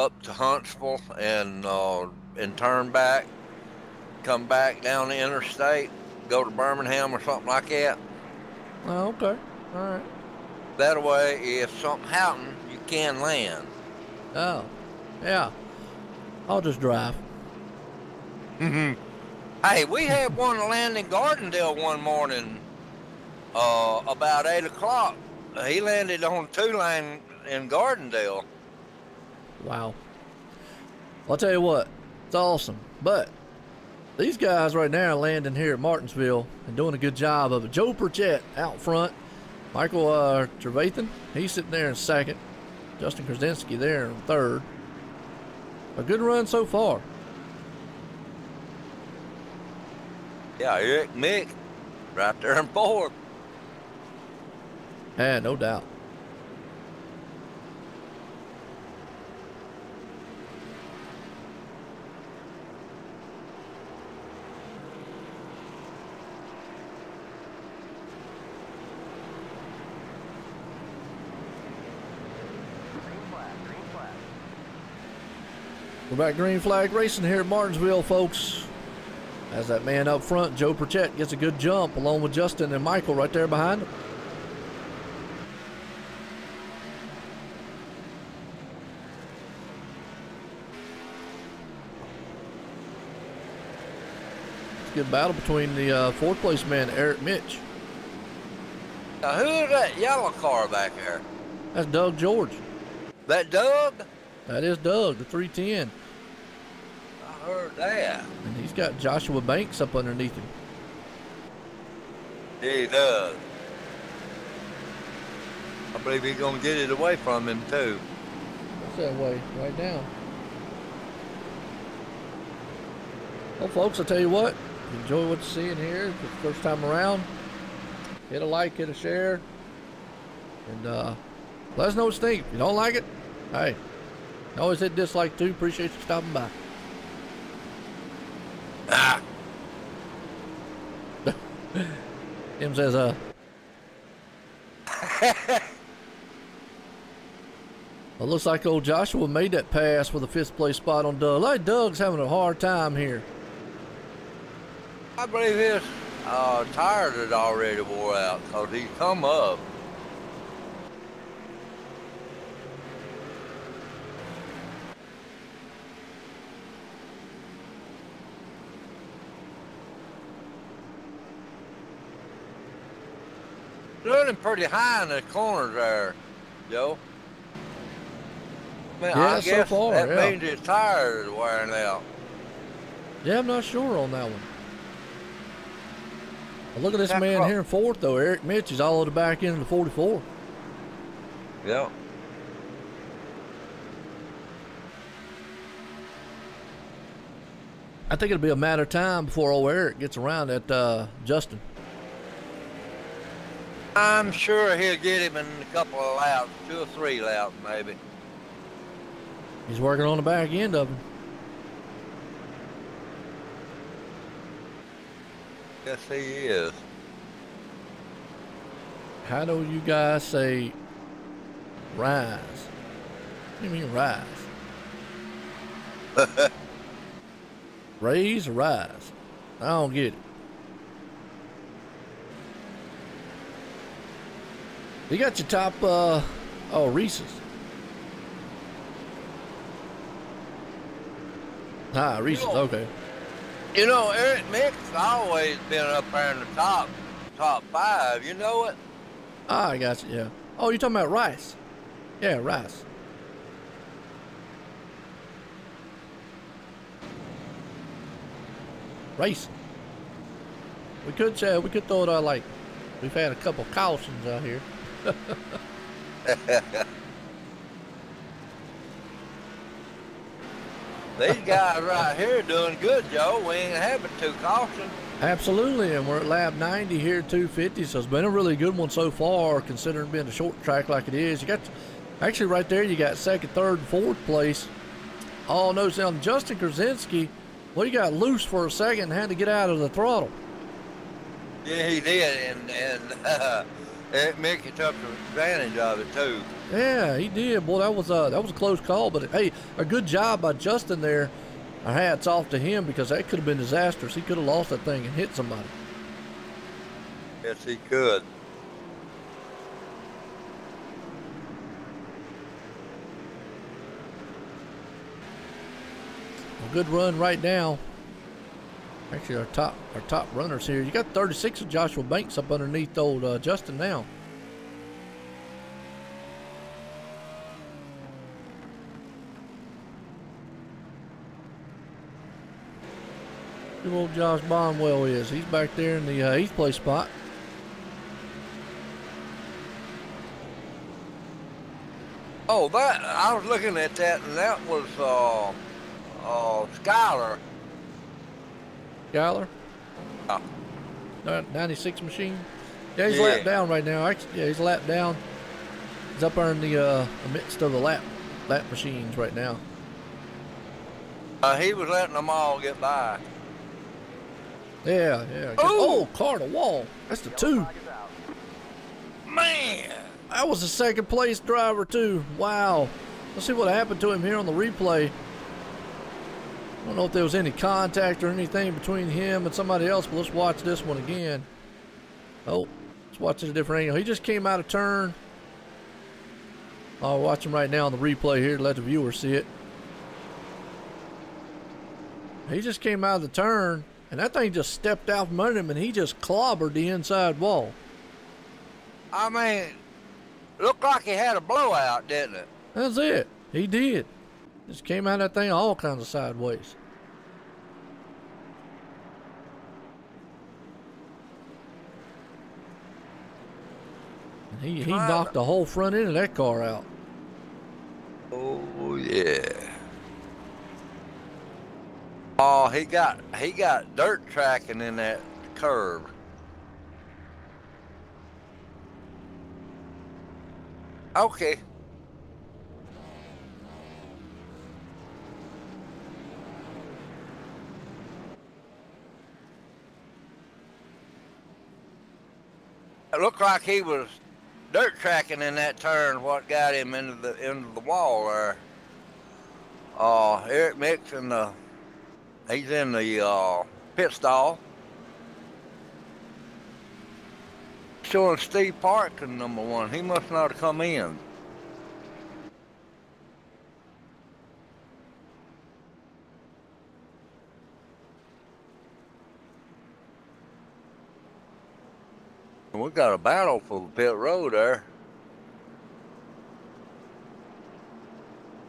up to Huntsville and turn back, come back down the interstate, go to Birmingham or something like that. Oh, okay. All right. That way, if something happens, you can land. Oh, yeah. I'll just drive. Hey, we had one land in Gardendale one morning, about 8 o'clock. He landed on 2-lane in Gardendale. Wow. Well, I'll tell you what, it's awesome. But These guys right now are landing here at Martinsville and doing a good job of it. Joe Burchett out front. Michael Trevathan, he's sitting there in second. Justin Krasinski there in third. A good run so far. Yeah, Eric Mick right there in fourth. Yeah, no doubt. We're back green flag racing here at Martinsville, folks. As that man up front, Joe Burchett, gets a good jump along with Justin and Michael right there behind him. It's a good battle between the fourth place man, Eric Mitch. Now, who is that yellow car back there? That's Doug George. That Doug? That is Doug, the 310. I heard that. And he's got Joshua Banks up underneath him. Yeah, he does. I believe he's going to get it away from him, too. That's that way, right now. Well, folks, I'll tell you what. Enjoy what you're seeing here. It's the first time around. Hit a like, hit a share. And let us know what you think. If you don't like it, hey, always hit dislike too. Appreciate you stopping by. Ah. Tim says, Well, looks like old Joshua made that pass with a 5th place spot on Doug. Like Doug's having a hard time here. I believe his tires had already wore out because he come up. Running pretty high in the corners there, Joe. Man, Yeah, I so guess far, that yeah. means his tires are wearing out. Yeah, I'm not sure on that one. Well, look at this That's man right. here in 4th, though. Eric Mitch is all at the back end of the 44. Yeah. I think it'll be a matter of time before old Eric gets around at Justin. I'm sure he'll get him in a couple of laps, 2 or 3 laps maybe. He's working on the back end of him. Yes, he is. How do you guys say rise? What do you mean rise? Raise or rise? I don't get it. You got your top, oh, Reese's. Ah, Reese's, okay. You know, Eric Mick's always been up there in the top 5. You know it? Ah, I got you, yeah. Oh, you're talking about Rice. Yeah, Rice. Racing. We could throw it out like we've had a couple cautions out here. These guys right here doing good, Joe. We ain't having 2 cautions. Absolutely, and we're at lap 90 here, 250, so it's been a really good one so far, considering being a short track like it is. You got, actually right there, you got 2nd, 3rd, 4th place. Oh, no, see on Justin Krasinski, well, he got loose for a second and had to get out of the throttle. Yeah, he did, and Eric Mickey took advantage of it too. Yeah, he did. Boy, that was a close call, but hey, a good job by Justin there. Our hats off to him because that could have been disastrous. He could have lost that thing and hit somebody. Yes, he could. A good run right now. Actually, our top runners here. You got 36 of Joshua Banks up underneath old Justin now. Good old Josh Bonwell is. He's back there in the 8th place spot. Oh, that I was looking at that, and that was Skyler. Skyler? Oh. 96 machine? Yeah, he's lapped down right now. Actually, yeah, he's lapped down. He's up there in the midst of the lap machines right now. He was letting them all get by. Yeah. Oh, car to wall. That's the 2. Man! That was the 2nd place driver too. Wow. Let's see what happened to him here on the replay. I don't know if there was any contact or anything between him and somebody else, but let's watch this one again. Oh, let's watch it at a different angle. He just came out of turn. I'll watch him right now on the replay here to let the viewers see it. He just came out of the turn, and that thing just stepped out from under him, and he just clobbered the inside wall. I mean, looked like he had a blowout, didn't it? That's it. He did. Just came out of that thing all kinds of sideways. And he knocked the whole front end of that car out. Oh yeah. Oh, he got dirt tracking in that curve. Okay. It looked like he was dirt tracking in that turn. What got him into the wall there? Eric Mix in the he's in the pit stall. Showing Steve Parkin number 1. He must not have come in. We got a battle for the pit road there.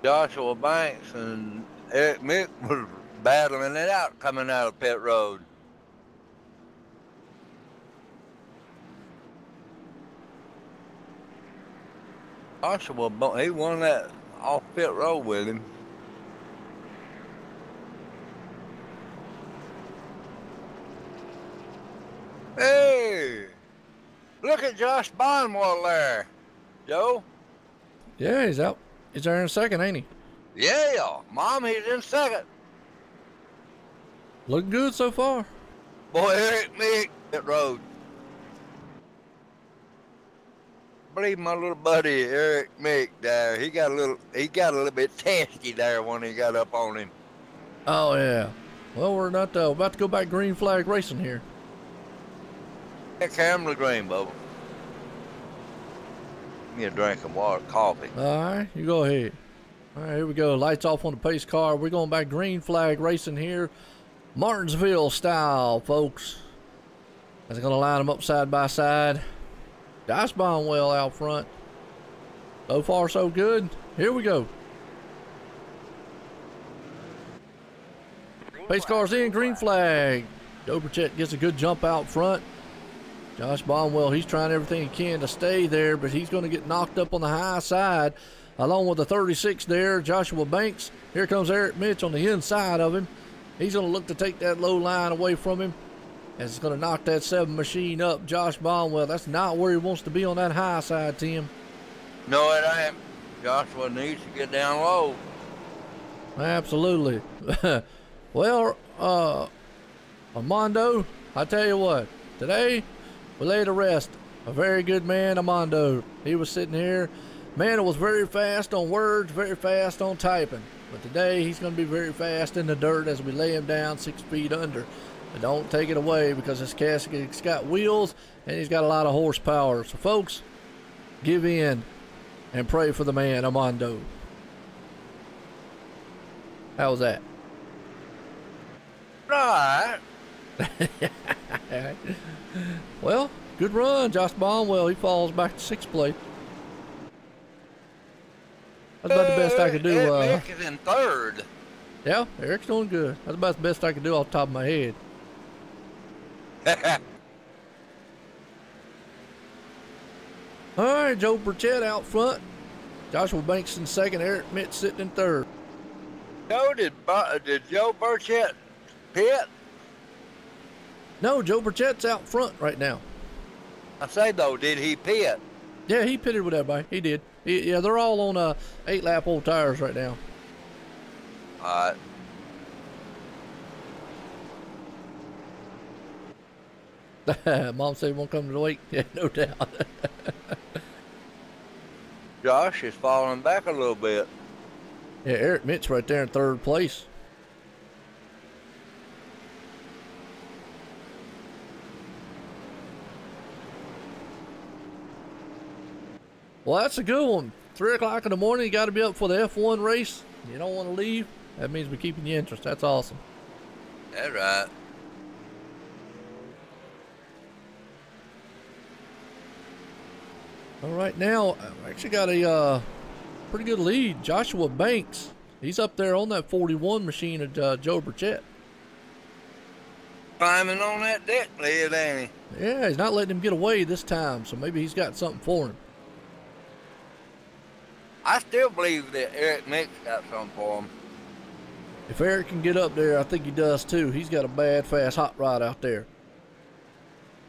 Joshua Banks and Eric Mick was battling it out coming out of pit road. Joshua, he won that off pit road with him. Hey! Look at Josh Bonwell there, Joe. Yeah, he's out. He's there in 2nd, ain't he? Yeah, Mom, he's in 2nd. Looking good so far. Boy, Eric Mick pit road. I believe my little buddy Eric Mick there, he got a little bit testy there when he got up on him. Oh yeah. Well, we're not about to go back green flag racing here. Yeah, camera green, Bubba. Give me a drink of water, coffee. All right, you go ahead. All right, here we go. Lights off on the pace car. We're going back green flag racing here. Martinsville style, folks. That's going to line them up side by side. Josh Bonwell out front. So far, so good. Here we go. Pace car's in, green flag. Dobrachet gets a good jump out front. Josh Bonwell, he's trying everything he can to stay there, but he's going to get knocked up on the high side. Along with the 36 there, Joshua Banks. Here comes Eric Mitch on the inside of him. He's going to look to take that low line away from him. And it's going to knock that 7 machine up. Josh Bonwell, that's not where he wants to be on that high side, Tim. No, it ain't. Joshua needs to get down low. Absolutely. Well, Armando, I tell you what, today we laid to rest a very good man, Armando. He was sitting here. Man, it was very fast on words, very fast on typing. But today he's going to be very fast in the dirt as we lay him down 6 feet under. But don't take it away because this casket's got wheels and he's got a lot of horsepower. So, folks, give in and pray for the man, Armando. How was that? All right. Well, good run, Josh Bonwell. He falls back to 6th place. That's about the best I could do. Eric is in 3rd. Yeah, Eric's doing good. That's about the best I could do off the top of my head. All right, Joe Burchett out front. Joshua Banks in second. Eric Mitch sitting in third. Joe, did Joe Burchett pit? No, Joe Burchett's out front right now. I say though, did he pit? Yeah, he pitted with everybody. He did. Yeah, they're all on 8-lap old tires right now. All right. Mom said he won't come to the wake. Yeah, no doubt. Josh is falling back a little bit. Yeah, Eric Mitch right there in third place. Well, that's a good one. 3 o'clock in the morning, you got to be up for the F1 race. You don't want to leave. That means we're keeping you interest. That's awesome. That's right. All right, now I've actually got a pretty good lead. Joshua Banks, he's up there on that 41 machine at Joe Burchett. Climbing on that deck lid, ain't he? Yeah, he's not letting him get away this time, so maybe he's got something for him. I still believe that Eric Mitch got something for him. If Eric can get up there, I think he does too. He's got a bad, fast hot rod out there.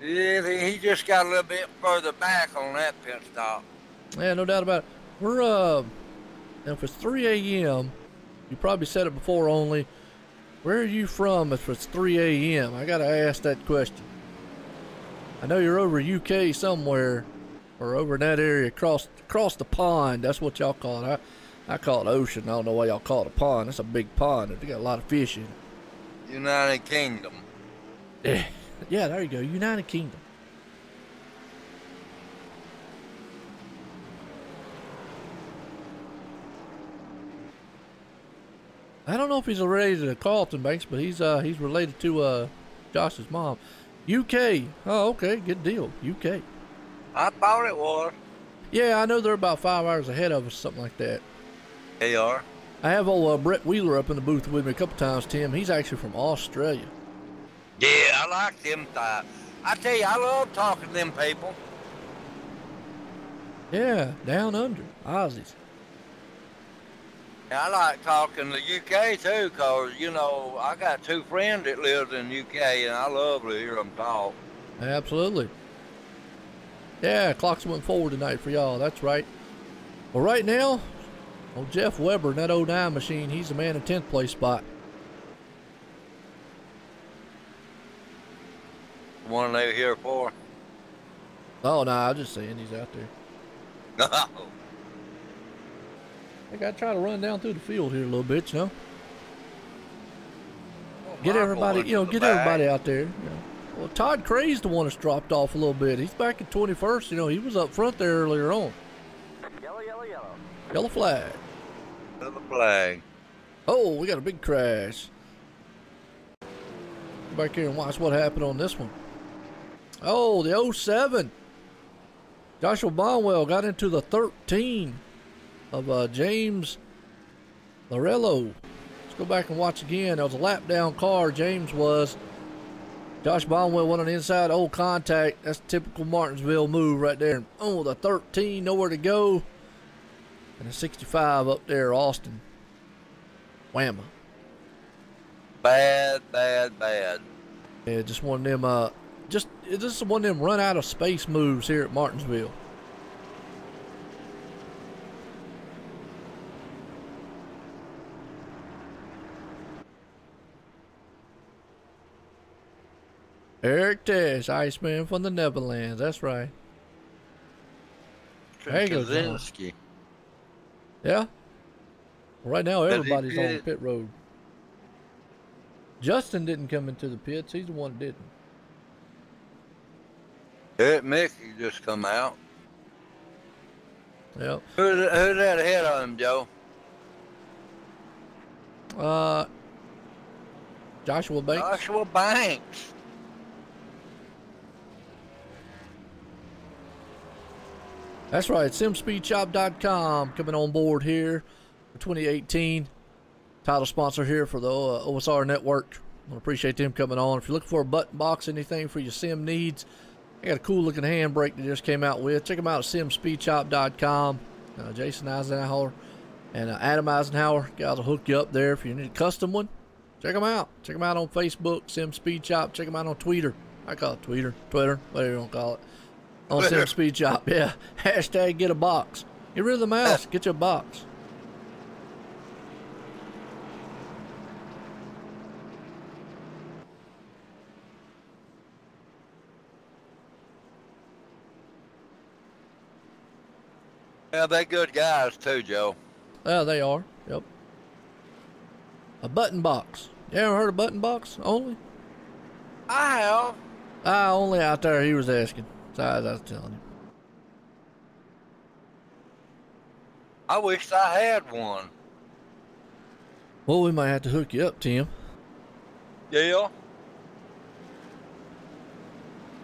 Yeah, he just got a little bit further back on that pit stop. Yeah, no doubt about it. We're, if it's 3 a.m., you probably said it before only, where are you from if it's 3 a.m.? I got to ask that question. I know you're over UK somewhere, or over in that area, across the pond. That's what y'all call it. I call it ocean. I don't know why y'all call it a pond. It's a big pond. They got a lot of fish in it. United Kingdom. Yeah. Yeah, there you go. United Kingdom. I don't know if he's related to Carlton Banks, but he's related to Josh's mom. UK. Oh, okay, good deal. UK. I thought it was. Yeah, I know they're about 5 hours ahead of us, something like that. They are. I have old Brett Wheeler up in the booth with me a couple times, Tim. He's actually from Australia. Yeah, I like them types. I tell you, I love talking to them people. Yeah, down under. Aussies. I like talking to UK too, cause you know I got 2 friends that live in UK, and I love to hear them talk. Absolutely. Yeah, clocks went forward tonight for y'all. That's right. Well, right now, old Jeff Weber in that 09 machine, he's the man in 10th place spot. The one they were here for. Oh, no, I'm just saying he's out there. No. I got to try to run down through the field here a little bit, you know. Get everybody, get everybody out there. You know. Well, Todd Cray's the one that's dropped off a little bit. He's back at 21st. You know, he was up front there earlier on. Yellow, yellow, yellow. Yellow flag. Yellow flag. Oh, we got a big crash. Go back here and watch what happened on this one. Oh, the 07. Joshua Bonwell got into the 13 of James Lorello. Let's go back and watch again. That was a lap down car. James was. Josh Bonwell went on the inside. Old contact. That's a typical Martinsville move right there. Oh, the 13, nowhere to go. And the 65 up there, Austin. Whamma. Bad, bad, bad. Yeah, just one of them. Just one of them run out of space moves here at Martinsville. Eric Tesh, Iceman from the Netherlands. That's right. There you go, John. Yeah. Well, right now, everybody's on the pit road. Justin didn't come into the pits. He's the one that didn't. Eric Mickey just come out. Yep. Who's that ahead of him, Joe? Joshua Banks. Joshua Banks. That's right. SimSpeedShop.com coming on board here for 2018. Title sponsor here for the OSR network. I appreciate them coming on. If you're looking for a button box, anything for your sim needs, I got a cool looking handbrake that just came out with. Check them out at simspeedshop.com. Jason Eisenhower and Adam Eisenhower, guys will hook you up there if you need a custom one. Check them out. Check them out on Facebook, Sim Speed Shop. Check them out on Twitter. I call it Twitter, whatever you want to call it. On Sim Speed Shop, yeah. Hashtag get a box. Get rid of the mouse, get you a box. Yeah, they're good guys too, Joe. Yeah, they are. Yep. A button box. You ever heard of button box only? I have. Only out there, he was asking. So I was telling him. I wished I had one. Well, we might have to hook you up, Tim. Yeah.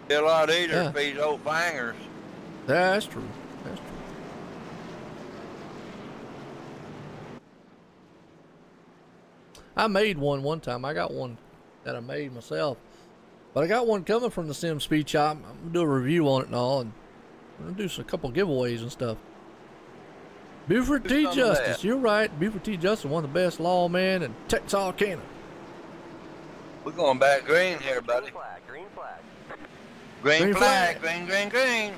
Be a lot easier Yeah. for these old fingers. That's true. That's true. I made one time. I got one that I made myself. But I got one coming from the Sim Speed Shop. I'm going to do a review on it and all. And I'm going to do a couple giveaways and stuff. Buford T. Justice. You're right. Buford T. Justice, one of the best lawmen in Texarkana. We're going back green here, buddy. Green flag. Green flag. flag. Green.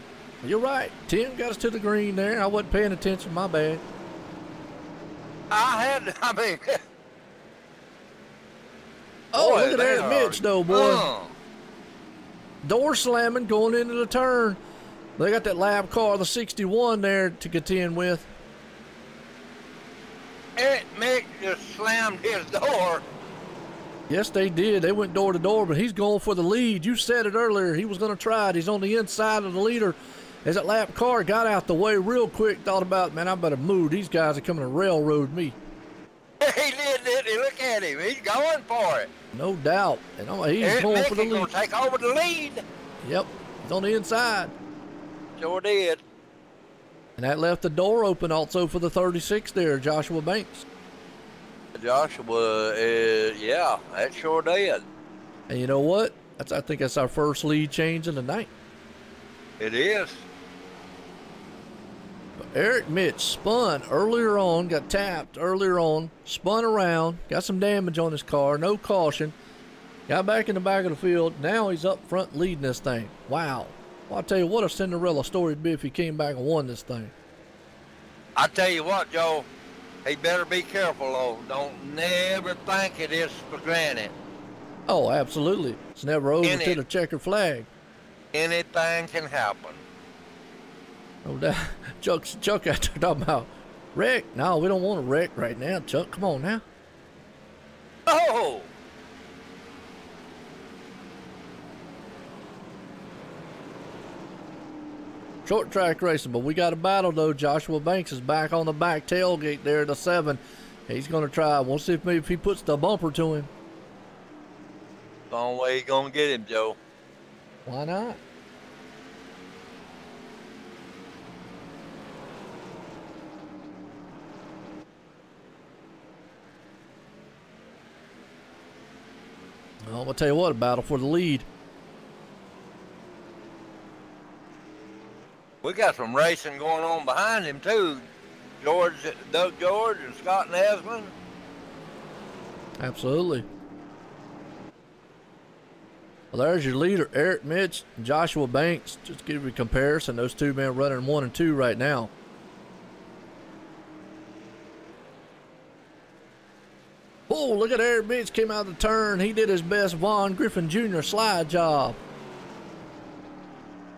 You're right. Tim got us to the green there. I wasn't paying attention. My bad. I mean... Oh, Boy, look at that Mitch, though, boy. Door slamming going into the turn. They got that lab car, the 61 there to contend with. Eric Mick just slammed his door. Yes, they did. They went door to door, but he's going for the lead. You said it earlier. He was going to try it. He's on the inside of the leader. As that lap car got out the way real quick, thought about, man, I better move. These guys are coming to railroad me. He did, didn't he? Look at him. He's going for it. No doubt. And he's Eric going Mick for the is lead. going to take over the lead. Yep, he's on the inside. Sure did. And that left the door open also for the 36 there, Joshua Banks. Joshua, yeah, that sure did. And you know what? I think that's our first lead change in the night. It is. Eric Mitch spun earlier on, got tapped earlier on, spun around, got some damage on his car, no caution, got back in the back of the field. Now he's up front leading this thing. Wow. Well, I'll tell you what a Cinderella story it'd be if he came back and won this thing. I tell you what, Joe, he better be careful, though. Don't never think it is for granted. Oh, absolutely. It's never over to the checkered flag. Anything can happen. No doubt. Chuck out there talking about wreck. No, we don't want to wreck right now, Chuck. Come on now. Oh! Short track racing, but we got a battle though. Joshua Banks is back on the back tailgate there at the 7. He's going to try. We'll see if maybe if he puts the bumper to him. The only way you're going to get him, Joe. Why not? Well, I'm going to tell you what, a battle for the lead. We got some racing going on behind him, too. Doug George and Scott Nesman. Absolutely. Well, there's your leader, Eric Mitch and Joshua Banks. Just to give you a comparison, those two men running 1 and 2 right now. Oh, look at Eric Mitch came out of the turn. He did his best Vaughn Griffin Jr. slide job.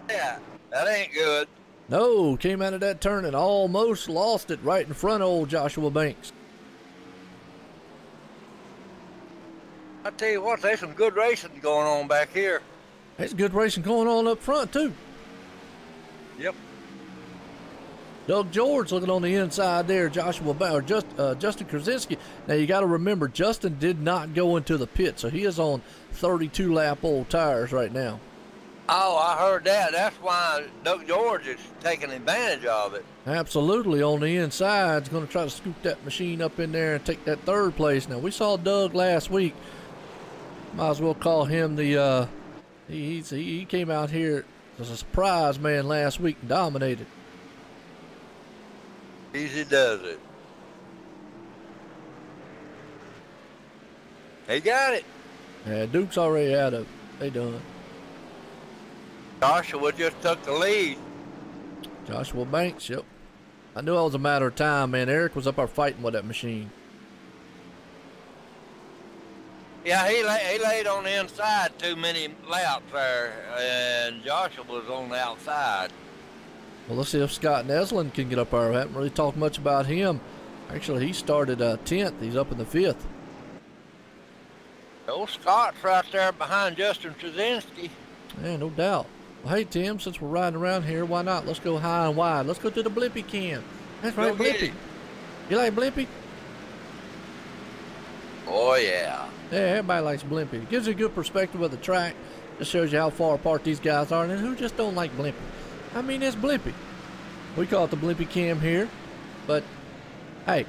Yeah, that ain't good. No, came out of that turn and almost lost it right in front of old Joshua Banks. I tell you what, there's some good racing going on back here. There's good racing going on up front, too. Yep. Doug George looking on the inside there. Justin Krasinski. Now you got to remember, Justin did not go into the pit, so he is on 32 lap old tires right now. Oh, I heard that. That's why Doug George is taking advantage of it. Absolutely, on the inside, he's going to try to scoop that machine up in there and take that third place. Now we saw Doug last week Might as well call him the, he came out here as a surprise man last week and dominated. Easy does it. He got it. Yeah, Duke's already out of it. They done. Joshua just took the lead. Joshua Banks, yep. I knew it was a matter of time, man. Eric was up there fighting with that machine. Yeah, he laid on the inside too many laps there, and Joshua was on the outside. Well, let's see if Scott Neslin can get up there. I haven't really talked much about him. Actually, he started 10th. He's up in the 5th. Old Scott's right there behind Justin Trzynski. Yeah, no doubt. Well, hey, Tim, since we're riding around here, why not? Let's go high and wide. Let's go to the Blimpy cam. That's right, Blimpy. You like Blimpy? Oh, yeah. Yeah, everybody likes Blimpy. It gives you a good perspective of the track. Just shows you how far apart these guys are, and who just don't like Blimpy. I mean, it's Blimpy. We call it the Blimpy cam here, but hey,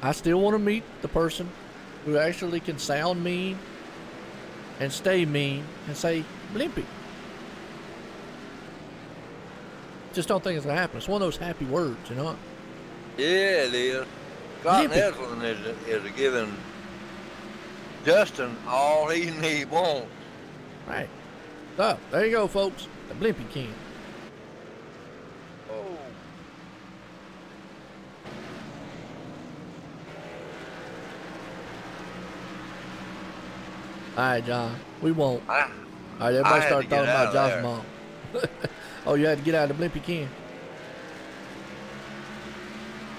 I still want to meet the person who actually can sound mean and stay mean and say Blimpy. Just don't think it's gonna happen. It's one of those happy words, you know. Yeah, it is. Scott Neslin is giving Justin all he wants. Right. So there you go, folks. The Blimpy cam. Oh. All right, John. We won't. I All right, everybody start talking about Josh's there. mom. Oh, you had to get out of the Blimpy can.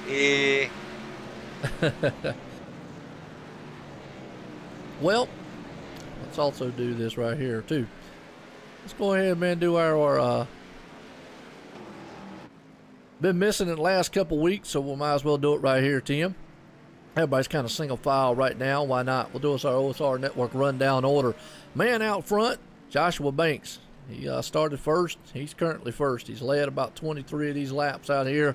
Yeah. Well, let's also do this right here too. Let's go ahead, man. Do our been missing it the last couple weeks, so we might as well do it right here, Tim. Everybody's kind of single file right now. Why not? We'll do us our OSR Network rundown order. Man out front, Joshua Banks. He started first. He's currently first. He's led about 23 of these laps out here.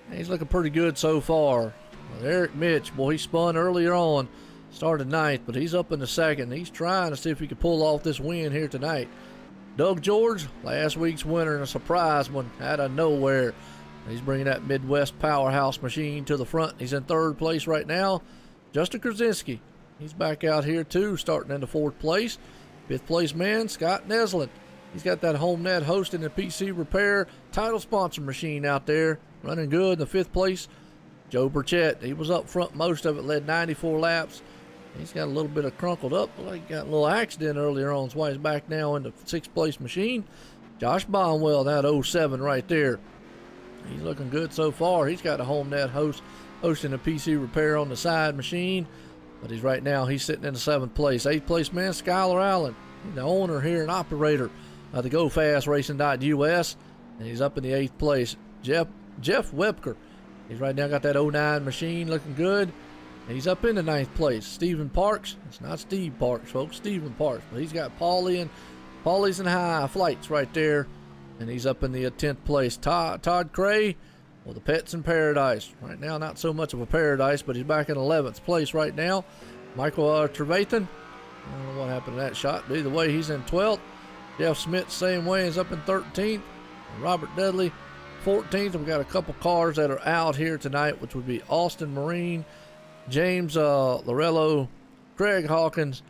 And he's looking pretty good so far. Well, Eric Mitch, boy, he spun earlier on. Started ninth, but he's up in the second. He's trying to see if he can pull off this win here tonight. Doug George, last week's winner, and a surprise one out of nowhere. He's bringing that Midwest powerhouse machine to the front. He's in 3rd place right now. Justin Trzynski, he's back out here too, starting into 4th place. 5th place man, Scott Neslin. He's got that HomeNet hosting and PC repair title sponsor machine out there, running good in the 5th place. Joe Burchett, he was up front most of it, led 94 laps. He's got a little bit of crunkled up, like he got a little accident earlier on. That's why he's back now in the 6th place machine. Josh Bonwell, that 07 right there. He's looking good so far. He's got a HomeNet hosting a PC repair on the side machine. But he's right now, he's sitting in the 7th place. 8th place man, Skylar Allen. He's the owner here and operator of the GoFastRacing.us. And he's up in the 8th place. Jeff Webker. He's right now got that 09 machine looking good. And he's up in the 9th place. Stephen Parks. It's not Steve Parks, folks. Stephen Parks. But he's got Paulie's and High Flights right there. And he's up in the 10th place. Todd Cray. Well, the Pets in Paradise. Right now, not so much of a paradise, but he's back in 11th place right now. Michael Trevathan. I don't know what happened to that shot, but either way, he's in 12th. Jeff Smith, same way, is up in 13th. And Robert Dudley, 14th. We've got a couple cars that are out here tonight, which would be Austin Marine, James Lorello, Craig Hawkins,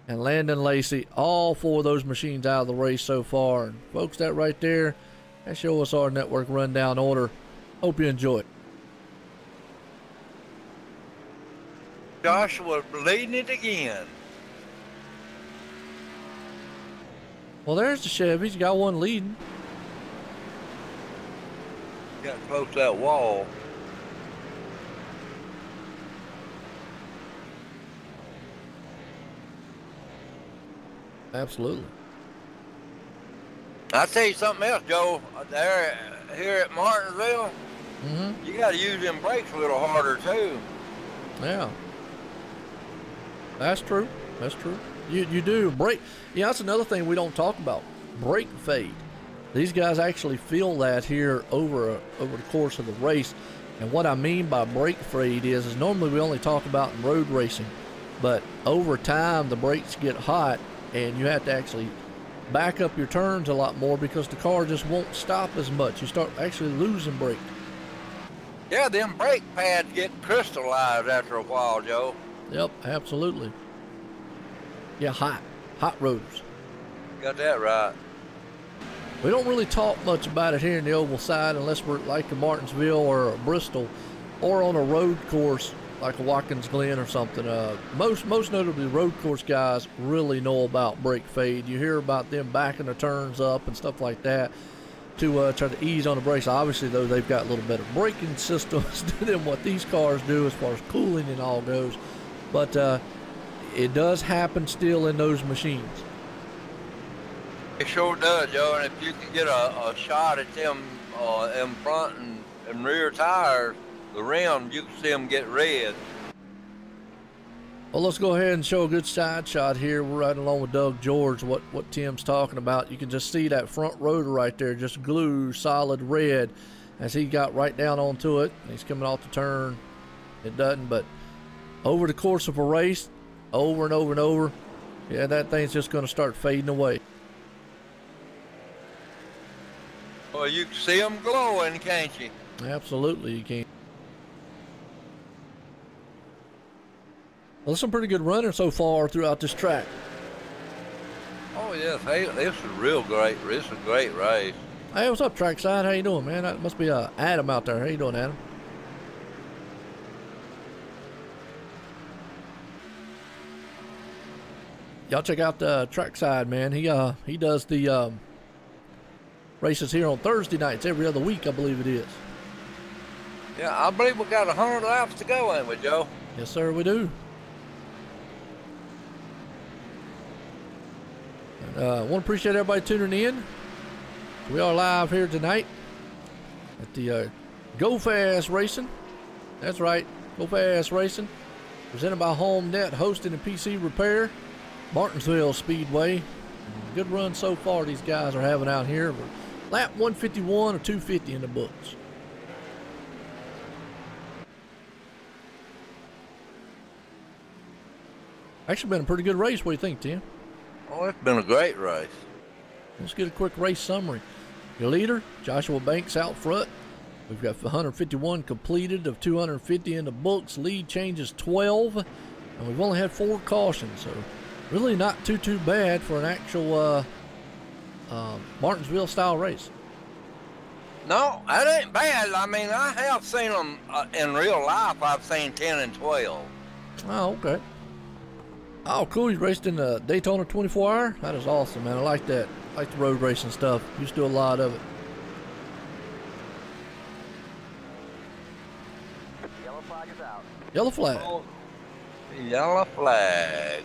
and Landon Lacey. All 4 of those machines out of the race so far. And folks, that right there, that's your OSR Network rundown order. Hope you enjoy it. Joshua leading it again. Well, there's the Chevy's got one leading. Got close to that wall. Absolutely. I'll tell you something else, Joe. Here at Martinsville, you got to use them brakes a little harder, too. Yeah. That's true. That's true. You do. Brake. Yeah, that's another thing we don't talk about. Brake fade. These guys actually feel that here over the course of the race. And what I mean by brake fade is normally we only talk about in road racing. but over time the brakes get hot and you have to actually back up your turns a lot more because the car just won't stop as much. You start actually losing brake. Yeah, them brake pads get crystallized after a while, Joe. Yep, absolutely. Yeah, hot roads. Got that right. We don't really talk much about it here in the oval side unless we're like a Martinsville or a Bristol or on a road course like a Watkins Glen or something. Most notably, road course guys really know about brake fade. You hear about them backing the turns up and stuff like that to try to ease on the brakes. Obviously, though, they've got a little better braking systems than what these cars do as far as cooling and all goes. But it does happen still in those machines. It sure does, Joe. And if you can get a shot at them in front and rear tires, the rim, you can see them get red. Well, let's go ahead and show a good side shot here. We're right along with Doug George, what Tim's talking about. You can just see that front rotor right there, just glue solid red as he got right down onto it. He's coming off the turn. It doesn't, but over the course of a race, over and over and over, yeah, that thing's just going to start fading away. Well, you can see them glowing, can't you? Absolutely, you can. Well, there's some pretty good runners so far throughout this track. Oh, yes. Hey, this is real great. This is a great race. Hey, what's up, trackside? How you doing, man? That must be Adam out there. How you doing, Adam? Y'all check out the trackside, man. He does the races here on Thursday nights every other week, I believe it is. Yeah, I believe we got 100 laps to go, ain't we, Joe? Yes, sir, we do. I want to appreciate everybody tuning in. We are live here tonight at the Go Fast Racing. That's right, Go Fast Racing. Presented by HomeNet Hosting and PC Repair. Martinsville Speedway. Good run so far these guys are having out here. Lap 151 or 250 in the books. Actually been a pretty good race. What do you think, Tim? Oh, it's been a great race. Let's get a quick race summary. Your leader, Joshua Banks out front. We've got 151 completed of 250 in the books. Lead changes 12. And we've only had 4 cautions. So really not too bad for an actual Martinsville style race. No, that ain't bad. I mean, I have seen them in real life. I've seen 10 and 12. Oh, okay. Oh, cool. You raced in the Daytona 24-hour? That is awesome, man. I like that. I like the road racing stuff. Used to do a lot of it. Yellow flag is out. Yellow flag. Oh, yellow flag.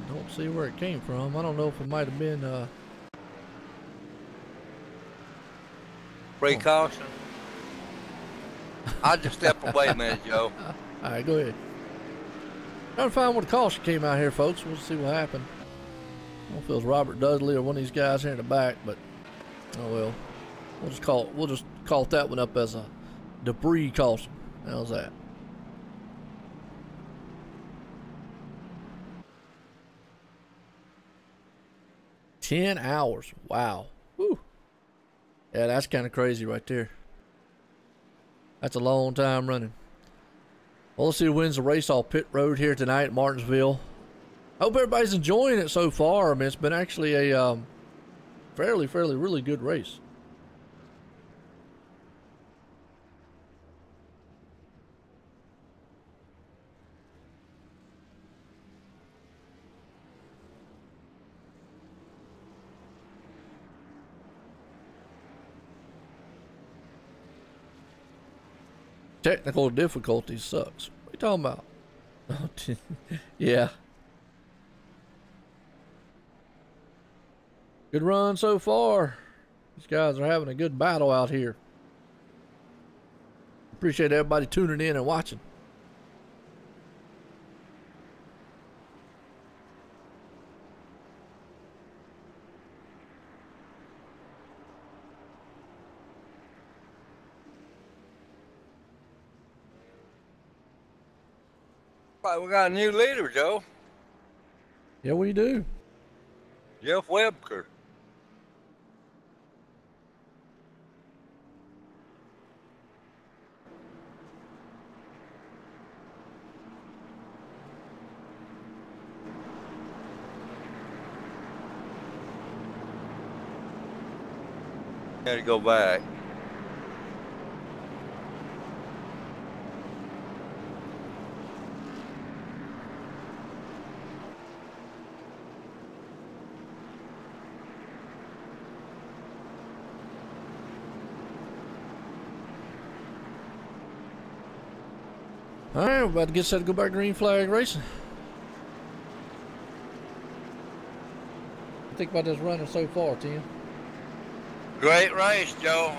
Don't see where it came from. I don't know if it might have been Precaution. I'll just step away a minute, Joe. All right, go ahead. Trying to find where the caution came out here, folks. We'll see what happened. I don't know if it was Robert Dudley or one of these guys here in the back, but oh well. We'll just call that one up as a debris caution. How's that? $10 hours. Wow. Whew. Yeah, that's kind of crazy right there. That's a long time running. Well, let's see who wins the race off pit road here tonight at Martinsville. I hope everybody's enjoying it so far. I mean, it's been actually a fairly really good race. Technical difficulties sucks. What are you talking about? Yeah. Good run so far. These guys are having a good battle out here. Appreciate everybody tuning in and watching. But we got a new leader, Joe. Yeah, we do. Jeff Webker. Had to go back. All right, we're about to get set to go back green flag racing. What do you think about this running so far, Tim? Great race, Joe.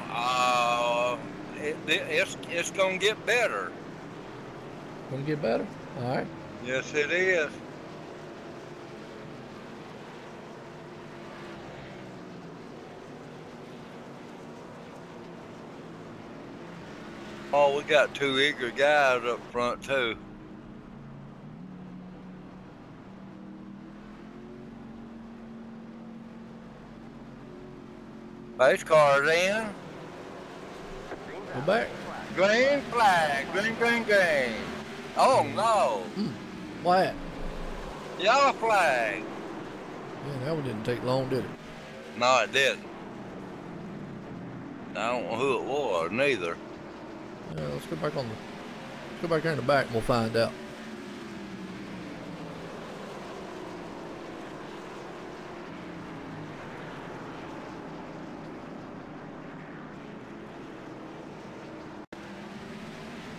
It's gonna get better. Gonna get better? All right. Yes, it is. Oh, we got two eager guys up front too. Pace car's in. Go back. Green flag. Green, green, green. Oh no. What? Yellow flag. Yeah, that one didn't take long, did it? No, it didn't. I don't know who it was, neither. Yeah, let's go back on the. Let's go back there in the back and we'll find out.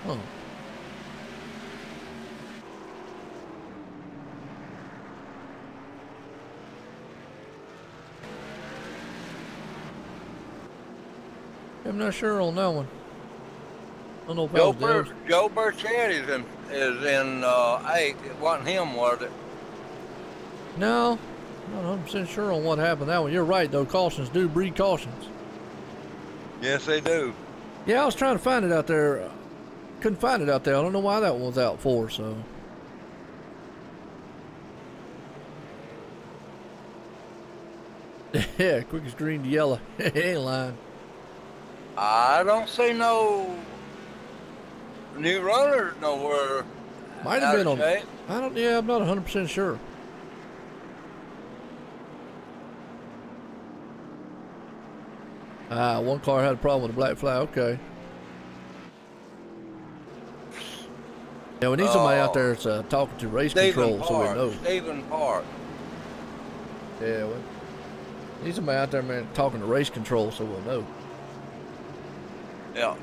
Oh. I'm not sure on that one. I don't know if that was theirs. Joe Burchett is in 8th. It wasn't him, was it? No, I'm not 100% sure on what happened that one. You're right though. Cautions do breed cautions. Yes, they do. Yeah, I was trying to find it out there. Couldn't find it out there. I don't know why that one was out for. So. Yeah, quickest green to yellow. Ain't lying. I don't see no new runners nowhere. Might have been on. Shape. I don't. Yeah, I'm not 100% sure. Ah, one car had a problem with the black flag. Okay. Yeah, we need somebody out there that's talking to race control so we know. Stephen Park. Yeah, we need somebody out there, man, talking to race control so we'll know. Yeah.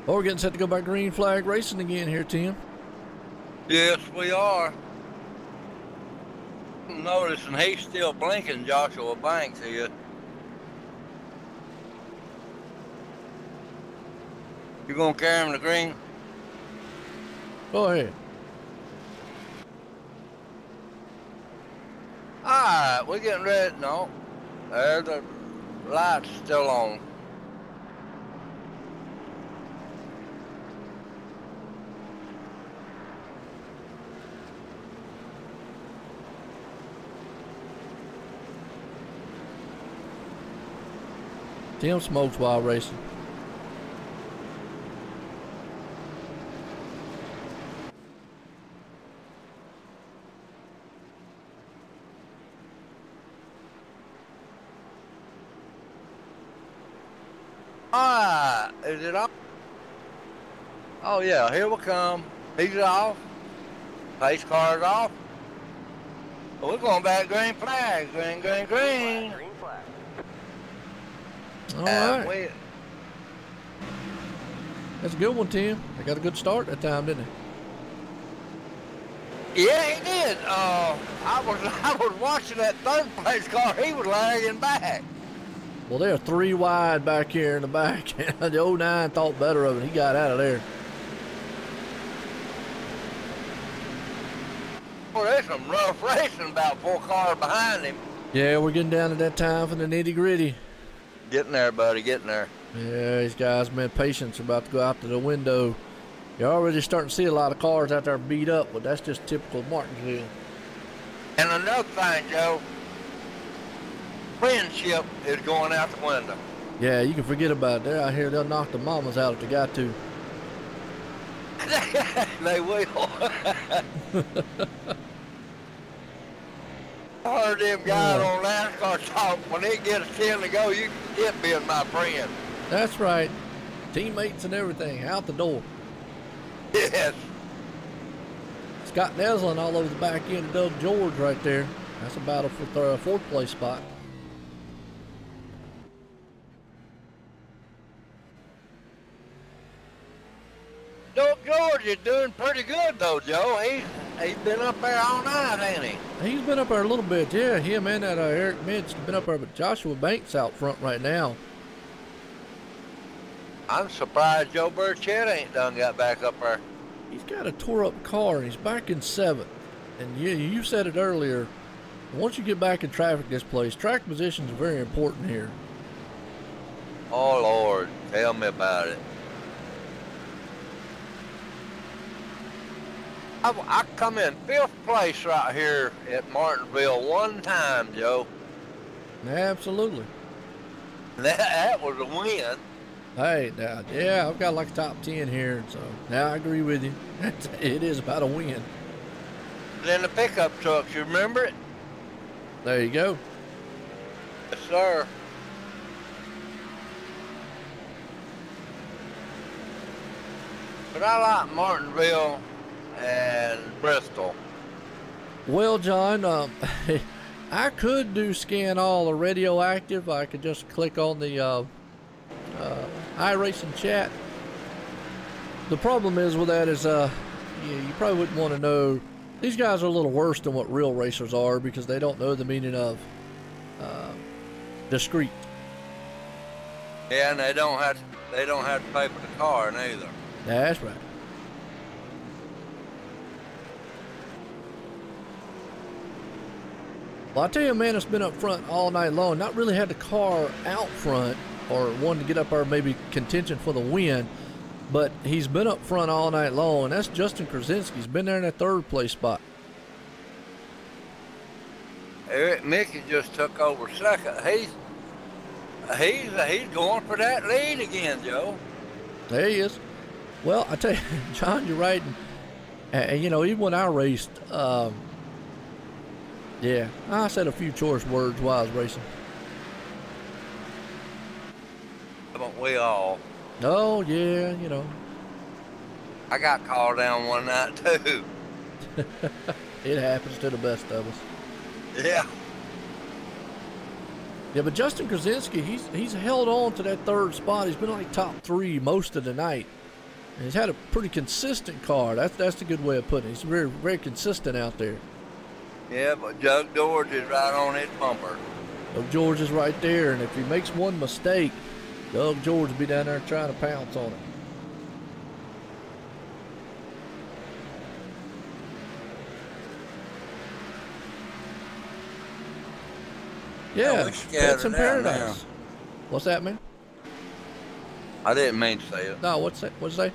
Oh, we're getting set to go back green flag racing again here, Tim. Yes, we are. Noticing he's still blinking, Joshua Banks here. You gonna carry him to green? Go ahead. Alright, we're getting ready. No. There's the light's still on. Tim smokes while racing. Alright, is it off? Oh yeah, here we come. He's off. Pace car's off. We're going back green flag. Green, green, green. Green flag. All right. That's a good one, Tim. They got a good start that time, didn't they? Yeah, he did. I was watching that third place car. He was lagging back. Well, they're 3 wide back here in the back. The 09 thought better of it. He got out of there. Well, there's some rough racing about 4 cars behind him. Yeah, we're getting down to that time for the nitty gritty. Getting there, buddy, getting there. Yeah, these guys, man, patience are about to go out to the window. You're already starting to see a lot of cars out there beat up, but that's just typical of Martinsville. And another thing, Joe, friendship is going out the window. Yeah, you can forget about it. They're out here, they'll knock the mamas out if they got to. They will. I heard them guys on NASCAR talk, when they get a 10 to go, you can get being my friend. That's right. Teammates and everything, out the door. Yes. Scott Neslin all over the back end of Doug George right there. That's a battle for the 4th place spot. Doug George is doing pretty good, though, Joe. He's been up there all night, ain't he? He's been up there a little bit, yeah. Him and that Eric Mitch been up there, but Joshua Banks out front right now. I'm surprised Joe Burchett ain't done got back up there. He's got a tore up car and he's back in 7th. And you said it earlier, once you get back in traffic this place, track positions are very important here. Oh, Lord, tell me about it. I come in 5th place right here at Martinsville one time, Joe. Absolutely. That was a win. Hey, now, yeah, I've got like a top 10 here, so now I agree with you. It is about a win. Then the pickup trucks, you remember it? There you go. Yes, sir. But I like Martinsville and Bristol. Well, John, I could do scan all or radioactive. I could just click on the iRacing chat. The problem is with that is you probably wouldn't want to know. These guys are a little worse than what real racers are because they don't know the meaning of discrete. Yeah, and they don't have to pay for the car neither. That's right. Well, I tell you, man, it's been up front all night long. Not really had the car out front or wanted to get up there, maybe contention for the win, but he's been up front all night long, and that's Justin Krasinski. He's been there in that 3rd place spot. Eric Mickey just took over 2nd. He's going for that lead again, Joe. There he is. Well, I tell you, John, you're right. And you know, even when I raced, yeah, I said a few choice words while I was racing. Haven't we all? Oh, yeah, you know. I got called down one night, too. It happens to the best of us. Yeah. Yeah, but Justin Krasinski, he's held on to that 3rd spot. He's been like top 3 most of the night. And he's had a pretty consistent car. That's a good way of putting it. He's very, very consistent out there. Yeah, but Doug George is right on his bumper. Doug George is right there, and if he makes one mistake, Doug George will be down there trying to pounce on it. Yeah, Pets in Paradise. Now. What's that, man? I didn't mean to say it. No, what's that? What's that?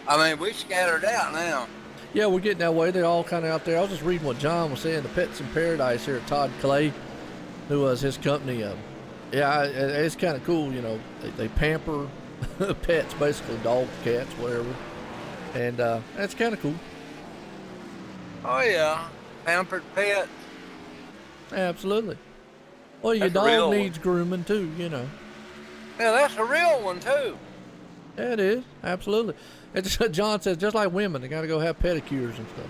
I mean, we scattered out now. Yeah, we're getting that way. They're all kind of out there. I was just reading what John was saying. The Pets in Paradise here at Todd Clay, who was his company. Yeah, it's kind of cool. You know, they pamper pets, basically dogs, cats, whatever. And that's kind of cool. Oh, yeah. Pampered pets. Absolutely. Well, your dog needs grooming, too, you know. Yeah, that's a real one, too. Yeah, it is. Absolutely. It's, John says, just like women, they got to go have pedicures and stuff.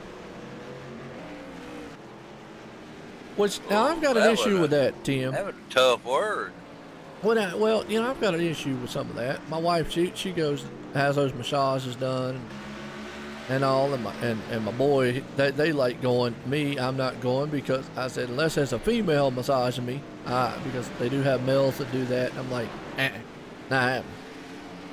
Which, now, I've got an issue with that, Tim. That was a tough word. Well, you know, I've got an issue with some of that. My wife, she goes, has those massages done. and all, and my boy, they like going. Me, I'm not going because I said unless there's a female massaging me, because they do have males that do that. And I'm like, not happening.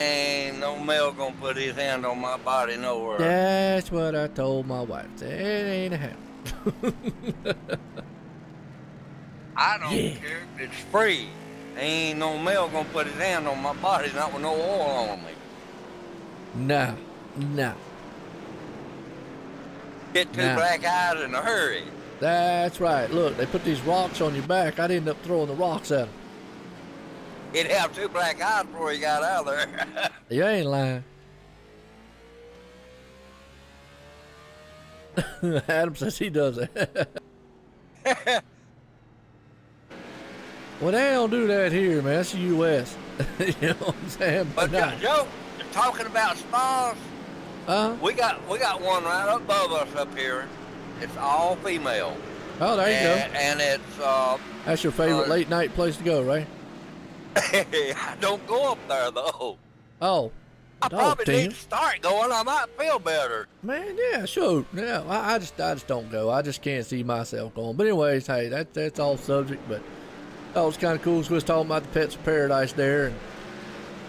Ain't no male gonna put his hand on my body nowhere. That's what I told my wife. It ain't happening. I don't care. It's free. Ain't no male gonna put his hand on my body, not with no oil on me. No. Get two black eyes in a hurry. That's right. Look, they put these rocks on your back. I'd end up throwing the rocks at them. He'd have two black eyes before he got out of there. You ain't lying. Adam says he does it. Well, they don't do that here, man. That's the U.S. You know what I'm saying? But Joe, talking about spas, we got one right above us up here. It's all female. Oh, there you go. And it's that's your favorite late night place to go, right? I don't go up there though. Oh. I probably need to start going. I might feel better. Man, yeah, sure. Yeah, I just don't go. I just can't see myself going. But anyways, hey, that's all subject. But that was kind of cool. So we was talking about the Pets of Paradise there, and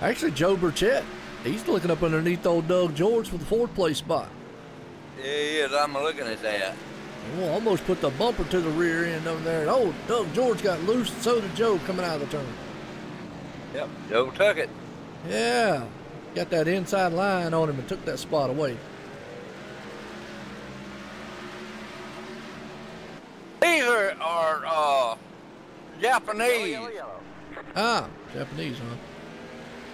actually Joe Burchett, he's looking up underneath old Doug George for the 4th place spot. Yeah, he is. I'm looking at that. Well, almost put the bumper to the rear end over there. And old Doug George got loose, and so did Joe coming out of the turn. Yep, Joe took it. Yeah. Got that inside line on him and took that spot away. These are Japanese. Ah, Japanese, huh?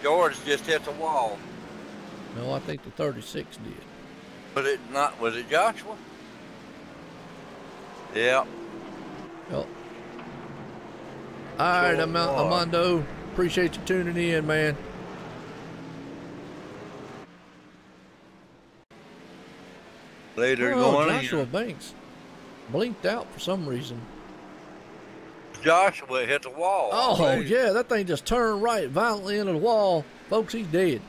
George just hit the wall. No, I think the 36 did. Was it Joshua? Yeah. Well, all right, Armando. Appreciate you tuning in, man. Later going Joshua Banks blinked out for some reason. Joshua hit the wall. Oh, yeah, that thing just turned right violently into the wall. Folks, he's dead.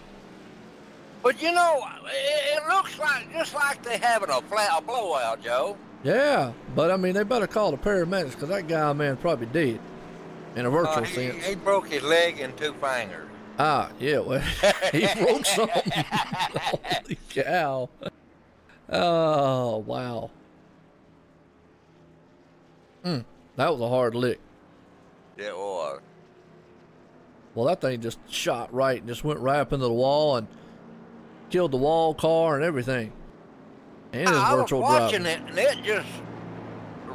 But you know, it looks like just like they having a blowout, Joe. Yeah, but I mean, they better call the paramedics because that guy, man, probably dead in a virtual sense. He broke his leg and 2 fingers. Ah, yeah, well, he broke something. Holy cow. Oh, wow. That was a hard lick. It was. Well, that thing just shot right and just went right up into the wall and killed the wall, car, and everything. And his virtual driver. I was watching it, and it just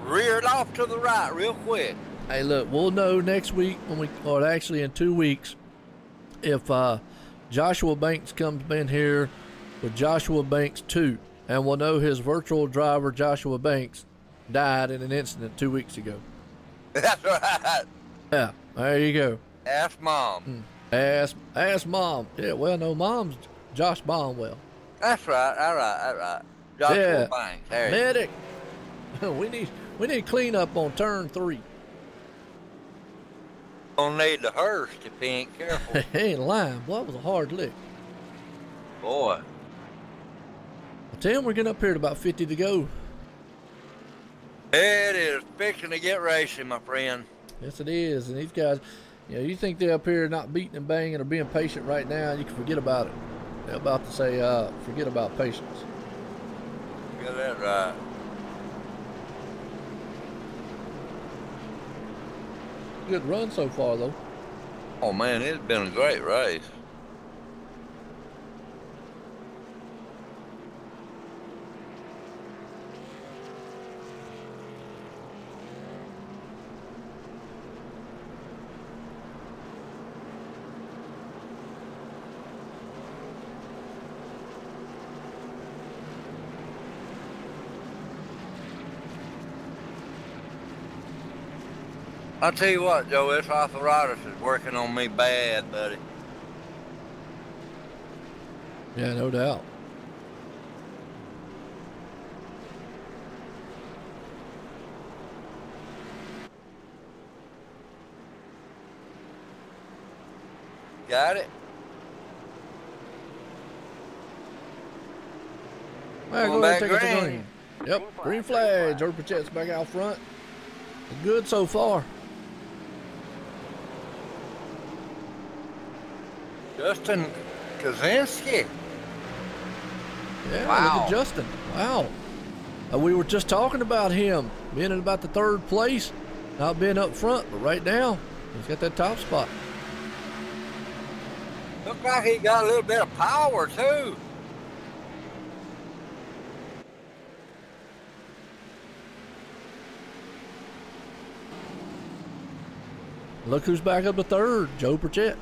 reared off to the right real quick. Hey, look, we'll know next week, or actually in 2 weeks, if Joshua Banks comes in here with Joshua Banks 2. And we'll know his virtual driver, Joshua Banks, died in an incident 2 weeks ago. That's right. Yeah, there you go. Ask Mom. Ask Mom. Yeah, well, no, Mom's Josh Bonwell. That's right. All right. Joshua Banks. There Medic. we need cleanup on turn 3. Don't need the hearse if he ain't careful. He ain't lying. Boy, that was a hard lick. Boy. Tim, we're getting up here at about 50 to go. It is fixing to get racing, my friend. Yes, it is. And these guys, you think they're up here not beating and banging or being patient right now, you can forget about it. They're about to say, forget about patience. Get that right. Good run so far, though. Oh, man, it's been a great race. I'll tell you what, Joe, this arthritis is working on me bad, buddy. Yeah, no doubt. Got it? Right, go ahead and take it to green. Yep, green flag. Joe Burchett's back out front. Good so far. Justin Kaczynski. Yeah, Wow. look at Justin. Wow. We were just talking about him being in about the 3rd place, not being up front, but right now, he's got that top spot. Looks like he got a little bit of power, too. Look who's back up to 3rd, Joe Burchett.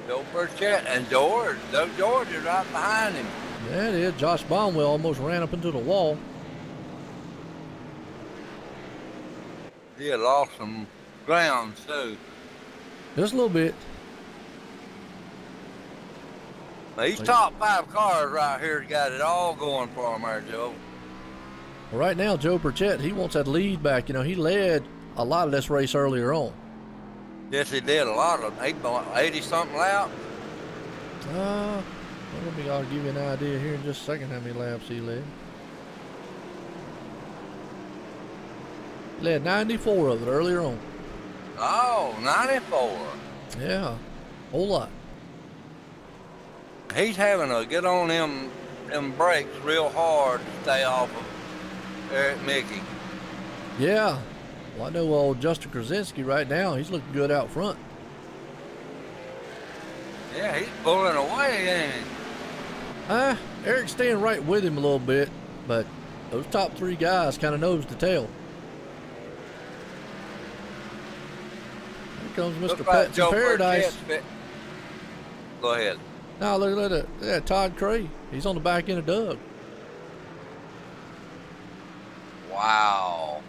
Joe Burchett and George. Doug George is right behind him. Yeah, it is. Josh Baumwell almost ran up into the wall. He had lost some ground, too. Just a little bit. These top 5 cars right here got it all going for him there, Joe. Well, right now, Joe Burchett, he wants that lead back. You know, he led a lot of this race earlier on. Yes, he did a lot of them. He bought 80-something laps. Well, I'll give you an idea here in just a second how many laps he led. He led 94 of it earlier on. Oh, 94. Yeah, whole lot. He's having to get on them brakes real hard to stay off of Eric Mickey. Yeah. Well, I know old Justin Krasinski right now, he's looking good out front. Yeah, he's pulling away, ain't he? Eric's staying right with him a little bit, but those top 3 guys kind of nose to tail. Here comes Mr. Pets in Paradise. Go ahead. Now look at that, Todd Cray. He's on the back end of Doug. Wow.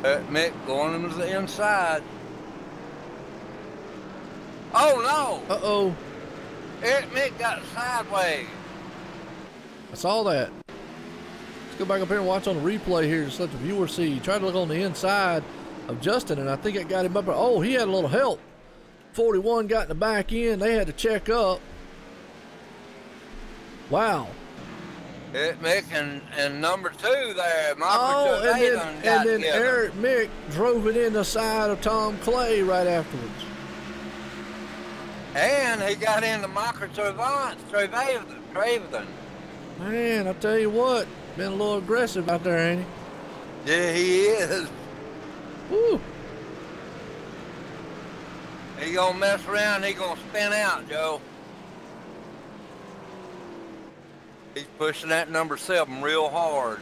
Mick going to the inside. Oh, no. Uh-oh. Eric Mick got sideways. I saw that. Let's go back up here and watch on the replay here. Just let the viewer see. He tried to look on the inside of Justin, and I think it got him up. Oh, he had a little help. 41 got in the back end. They had to check up. Wow. Eric Mick and number 2 there. And then Eric Mick drove it in the side of Tom Clay right afterwards. And he got into Michael Trevathan. Man, I tell you what, been a little aggressive out there, ain't he? Yeah, he is. Woo. He gonna mess around, he gonna spin out, Joe. He's pushing that number 7 real hard.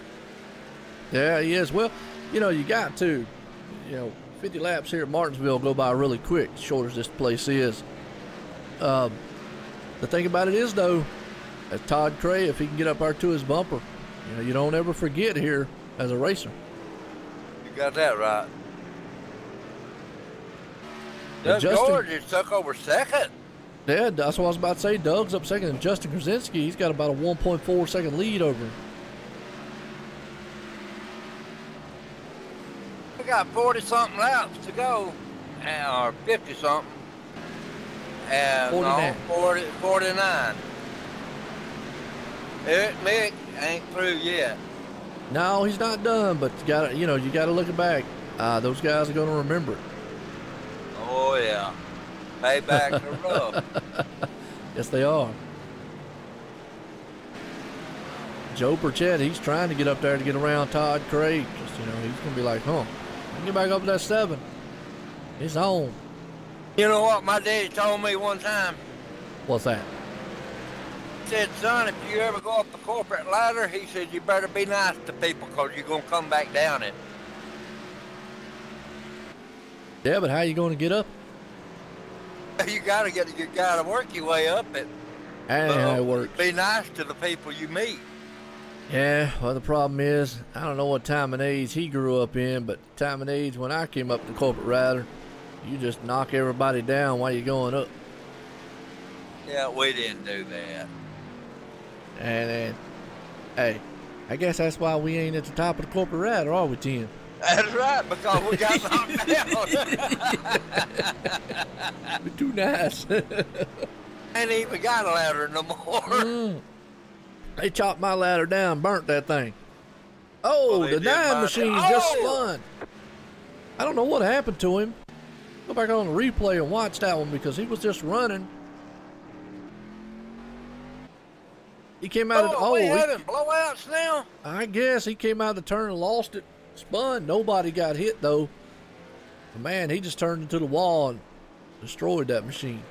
Yeah, he is. Well, you know, you got to. 50 laps here at Martinsville go by really quick, as short as this place is. The thing about it is, though, as Todd Cray, if he can get up there to his bumper, you don't ever forget here as a racer. You got that right. Doug George just took over 2nd. Yeah, that's what I was about to say. Doug's up 2nd, and Justin Krasinski, he's got about a 1.4 second lead over him. We got 40-something laps to go, or 50-something. And 49. 49. Eric Mick ain't through yet. No, he's not done, but you gotta look it back. Those guys are gonna remember it. Oh yeah, paybacks are rough. Yes, they are. Joe Burchett, he's trying to get up there to get around Todd Craig. Just he's gonna be like, I can get back up to that 7. He's home. You know what my daddy told me one time? What's that? He said, son, if you ever go up the corporate ladder, he said, you better be nice to people because you're going to come back down it. Yeah, but how you going to get up? You gotta work your way up it. That ain't how it works. Be nice to the people you meet. Yeah, well, the problem is, I don't know what time and age he grew up in, but time and age when I came up the corporate ladder, you just knock everybody down while you're going up. Yeah, we didn't do that. And hey, I guess that's why we ain't at the top of the corporate ladder, are we, Tim? That's right, because we got knocked down. We're too nice. Ain't even got a ladder no more. They chopped my ladder down, burnt that thing. Oh, Well, the they did 9 mine. machine Oh! just spun. I don't know what happened to him. Go back on the replay and watch that one because he was just running. He came out of we having blowouts now? I guess he came out of the turn and lost it. Spun. Nobody got hit though. But man, he just turned into the wall and destroyed that machine.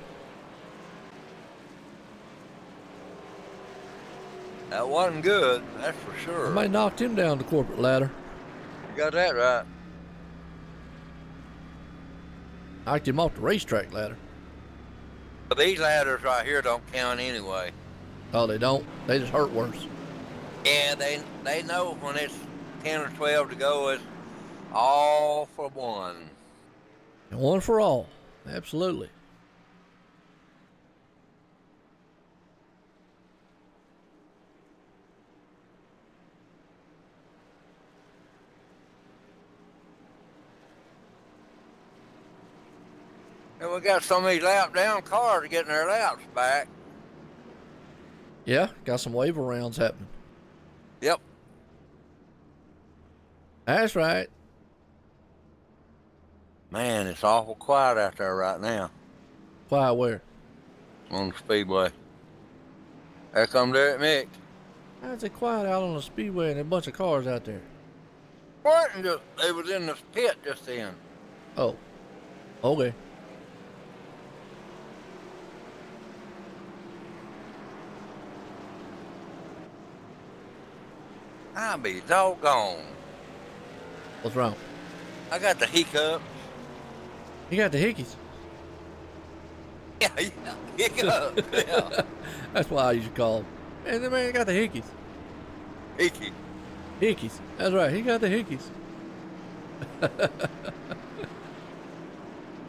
That wasn't good, that's for sure. Somebody knocked him down the corporate ladder. You got that right. Knocked him off the racetrack ladder. But these ladders right here don't count anyway. Oh, they don't? They just hurt worse. Yeah, they know when it's 10 or 12 to go, it's all for one. And one for all. Absolutely. And we got some of these lap down cars getting their laps back. Yeah, got some waiver rounds happening. Yep. That's right. Man, it's awful quiet out there right now Quiet where? on the speedway. There come Derek Mick. How's it quiet out on the speedway and a bunch of cars out there? Martin just, they was in the pit just then. Oh, okay. I'll be doggone. What's wrong? I got the hiccups. You got the hickeys. Yeah, hiccups. Yeah. That's why I used to call him. Man, the man got the hickeys. Hickey. Hickeys. That's right. He got the hickeys.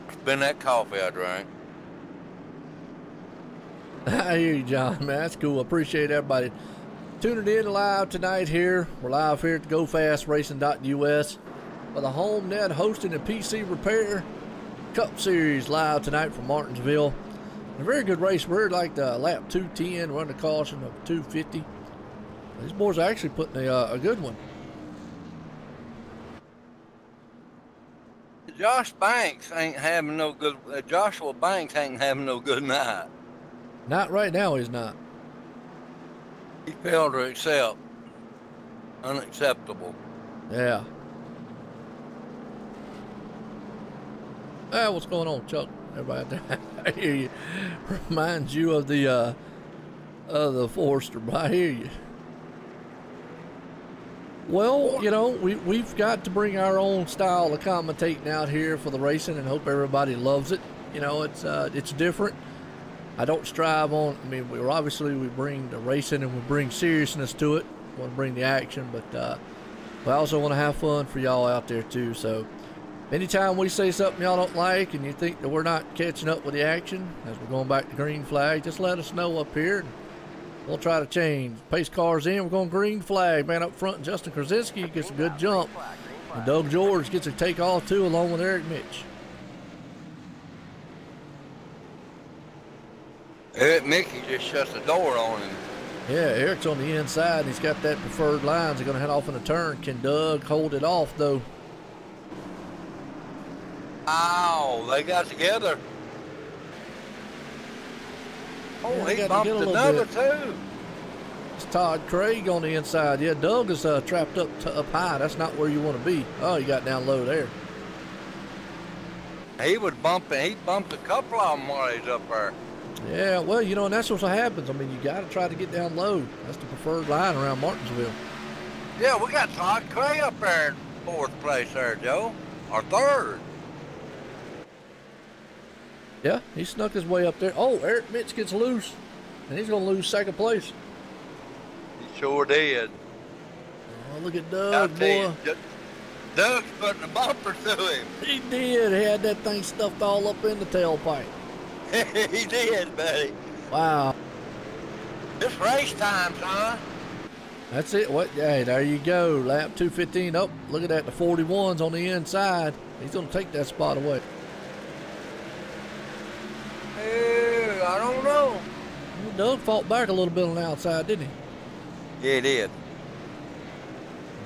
It's been that coffee I drank. I hear you, John, man. That's cool. Appreciate everybody tuning in live tonight here. We're live here at GoFastRacing.us for the HomeNet Hosting and PC Repair Cup Series live tonight from Martinsville. A very good race. We're like the lap 210, run the caution of 250. These boys are actually putting a good one. Joshua Banks ain't having no good night. Not right now, he's not. He failed to accept. Unacceptable. Yeah. What's going on, Chuck? Everybody out there, I hear you. Reminds you of the Forester, but I hear you. Well, you know, we've got to bring our own style of commentating out here for the racing and hope everybody loves it. You know, it's different. I don't strive on, I mean, we bring the racing and we bring seriousness to it. We want to bring the action, but we also want to have fun for y'all out there too. So anytime we say something y'all don't like and you think that we're not catching up with the action as we're going back to green flag, just let us know up here. And we'll try to change. Pace cars in, we're going green flag. Man up front, Justin Krasinski gets a good jump. And Doug George gets a take off too, along with Eric Mitch. Eric Mickey just shuts the door on him. Yeah, Eric's on the inside. And he's got that preferred lines. They're going to head off in a turn. Can Doug hold it off, though? Ow, they got together. Oh, Yeah, they he got bumped together a another little too. It's Todd Craig on the inside. Yeah, Doug is trapped up high. That's not where you want to be. Oh, he got down low there. He was bumping. He bumped a couple of them while he's up there. Yeah, well, you know, and that's what happens. I mean, you got to try to get down low. That's the preferred line around Martinsville. Yeah, we got Todd Cray up there in fourth place there, Joe. Or third. Yeah, he snuck his way up there. Oh, Eric Mitch gets loose, and he's going to lose second place. He sure did. Oh, look at Doug, boy. Doug's putting a bumper to him. He did. He had that thing stuffed all up in the tailpipe. He did, buddy. Wow. It's race time, son. That's it. What? Hey, there you go. Lap 215 up. Look at that. The 41's on the inside. He's going to take that spot away. I don't know. Well, Doug fought back a little bit on the outside, didn't he? Yeah, it is.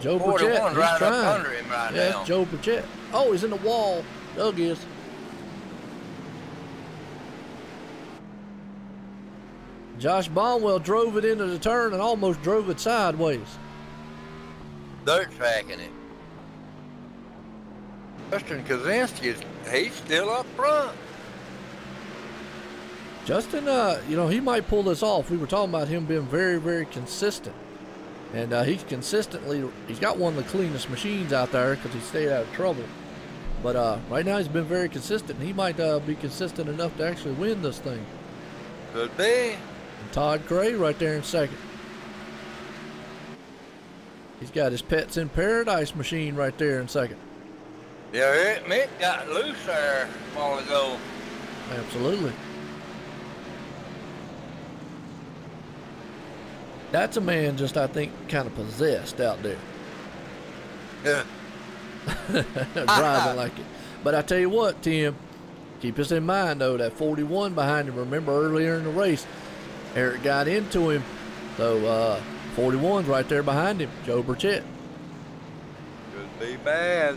Joe 41's Burchett, he's right trying. up under him right Yeah, now. it's Joe Burchett. Oh, he's in the wall. Doug is. Josh Bonwell drove it into the turn and almost drove it sideways. Dirt tracking it. Justin Kaczynski, he's still up front. Justin, you know, he might pull this off. We were talking about him being very, very consistent. And he's got one of the cleanest machines out there because he stayed out of trouble. But right now he's been very consistent. He might be consistent enough to actually win this thing. Could be. And Todd Gray right there in second. He's got his Pets in Paradise machine right there in second. Yeah, Mick got loose there a while ago. Absolutely. That's a man just, I think, kind of possessed out there. Yeah. Driving like it. But I tell you what, Tim, keep this in mind, though, that 41 behind him. Remember earlier in the race, Eric got into him. So 41's right there behind him, Joe Burchett. Could be bad.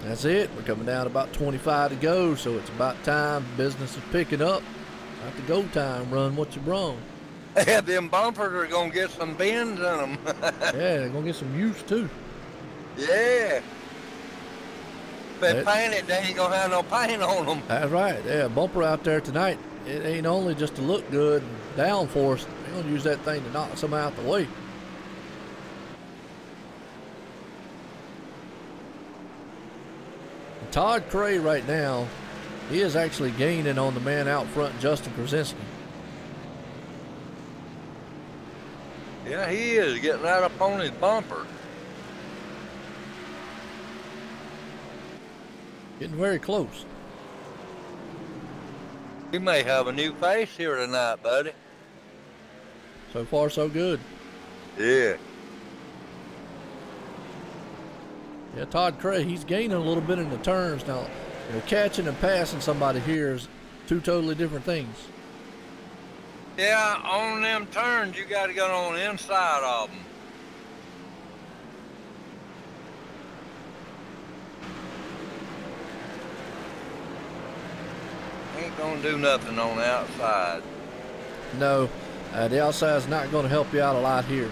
That's it. We're coming down about 25 to go, so it's about time. Business is picking up. Not the go time. Run what you brung. Yeah, them bumpers are going to get some bends in them. Yeah, they're going to get some use, too. Yeah. If they paint it, they ain't going to have no paint on them. That's right. Yeah, bumper out there tonight. It ain't only just to look good and downforce. They're going to use that thing to knock some out the way. Todd Cray right now, he is actually gaining on the man out front, Justin Krasinski. Yeah, he is getting right up on his bumper. Getting very close. He may have a new face here tonight, buddy. So far, so good. Yeah. Yeah, Todd Cray, he's gaining a little bit in the turns. Now, you know, catching and passing somebody here is two totally different things. Yeah, on them turns, you got to go on the inside of them. Ain't going to do nothing on the outside. No, the outside's not going to help you out a lot here.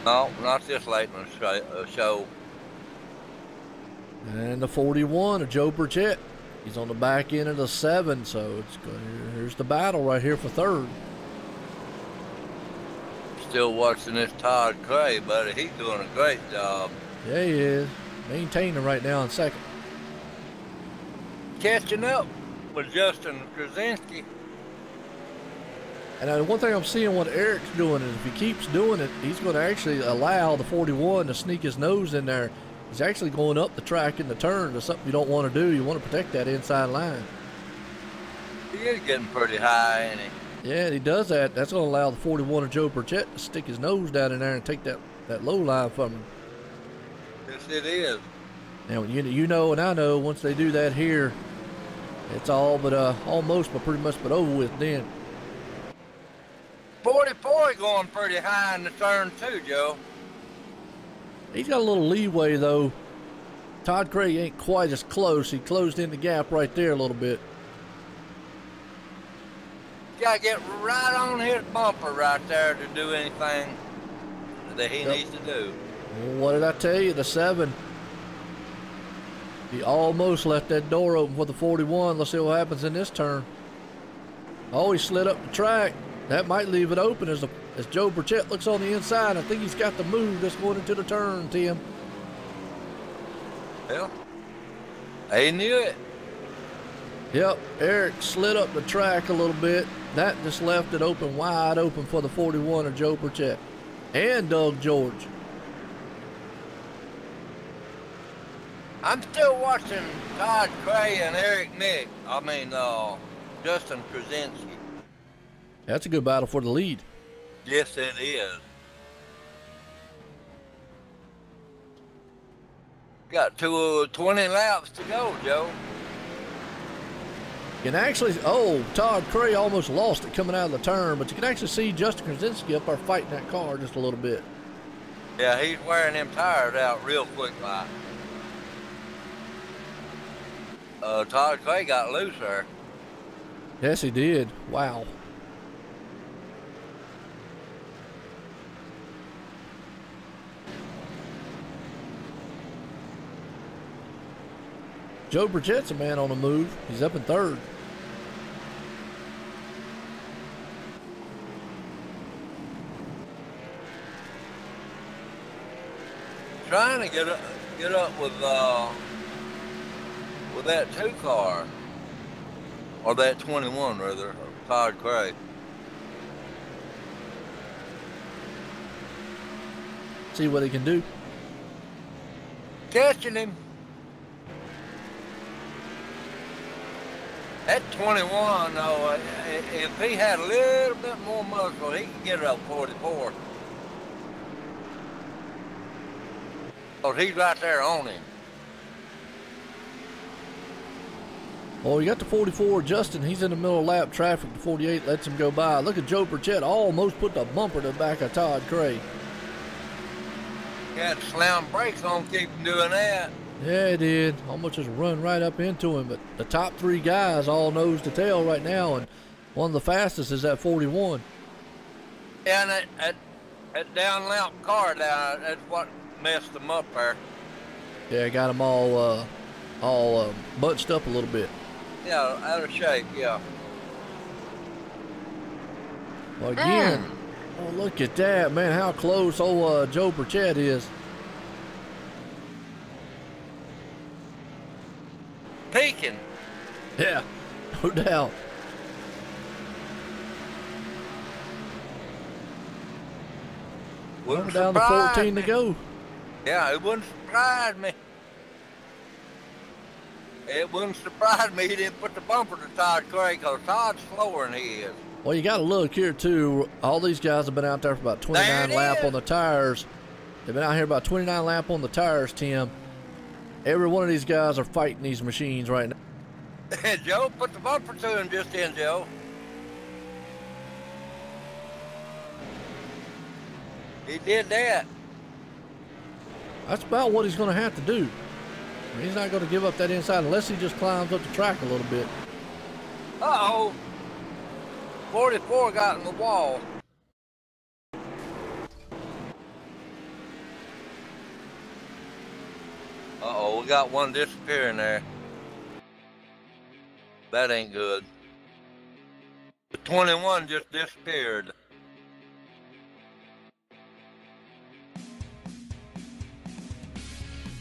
No, not this late in the show. And the 41 of Joe Burchett. He's on the back end of the 7, so here's the battle right here for third. Still watching this Todd Cray, buddy. He's doing a great job. Yeah, he is. Maintaining right now in second. Catching up with Justin Krasinski. And one thing I'm seeing what Eric's doing is if he keeps doing it, he's going to actually allow the 41 to sneak his nose in there. He's actually going up the track in the turn. That's something you don't want to do. You want to protect that inside line. He is getting pretty high, ain't he? Yeah, and he does that. That's going to allow the 41 of Joe Burchett to stick his nose down in there and take that low line from him. Yes, it is. Now, you know and I know once they do that here, it's all but almost but pretty much but over with then. 44 going pretty high in the turn too, Joe. He's got a little leeway, though. Todd Cray ain't quite as close. He closed in the gap right there a little bit. Got to get right on his bumper right there to do anything that he needs to do. Well, what did I tell you? The 7. He almost left that door open for the 41. Let's see what happens in this turn. Oh, he slid up the track. That might leave it open as Joe Burchett looks on the inside. I think he's got the move that's going into the turn, Tim. Well, he knew it. Yep, Eric slid up the track a little bit. That just left it open, wide open for the 41 of Joe Burchett and Doug George. I'm still watching Todd Cray and Justin Krasinski. That's a good battle for the lead. Yes, it is. Got 20 laps to go, Joe. You can actually, oh, Todd Cray almost lost it coming out of the turn, but you can actually see Justin Krasinski up there fighting that car just a little bit. Yeah, he's wearing them tires out real quick like. Todd Clay got loose there. Yes, he did. Wow. Joe Burchett's a man on the move. He's up in third. Trying to get up with that 2 car, or that 21 rather, Todd Cray. See what he can do. Catching him. That 21, though, if he had a little bit more muscle, he could get it up 44. Because he's right there on him. Oh, you got the 44, Justin. He's in the middle of lap traffic. The 48 lets him go by. Look at Joe Burchett almost put the bumper to the back of Todd Cray. He had to slam brakes on, keep him doing that. Yeah, he did. Almost just run right up into him. But the top 3 guys all nose to tail right now, and one of the fastest is that 41. Yeah, and that down lap car down, that's what messed them up there. Yeah, got them all bunched up a little bit. Yeah, out of shape, yeah. Well, again, oh, look at that, man, how close old Joe Burchett is. Peeking. Yeah, no doubt. Wouldn't Down to surprise 14 me. to go. Yeah, it wouldn't surprise me. It wouldn't surprise me he didn't put the bumper to Todd Cray, because Todd's slower than he is. Well, you got to look here, too. All these guys have been out there for about 29 laps on the tires. They've been out here about 29 laps on the tires, Tim. Every one of these guys are fighting these machines right now. Joe, put the bumper to him just in, Joe. He did that. That's about what he's going to have to do. He's not going to give up that inside unless he just climbs up the track a little bit. Uh-oh. 44 got in the wall. Uh-oh, we got one disappearing there. That ain't good. The 21 just disappeared.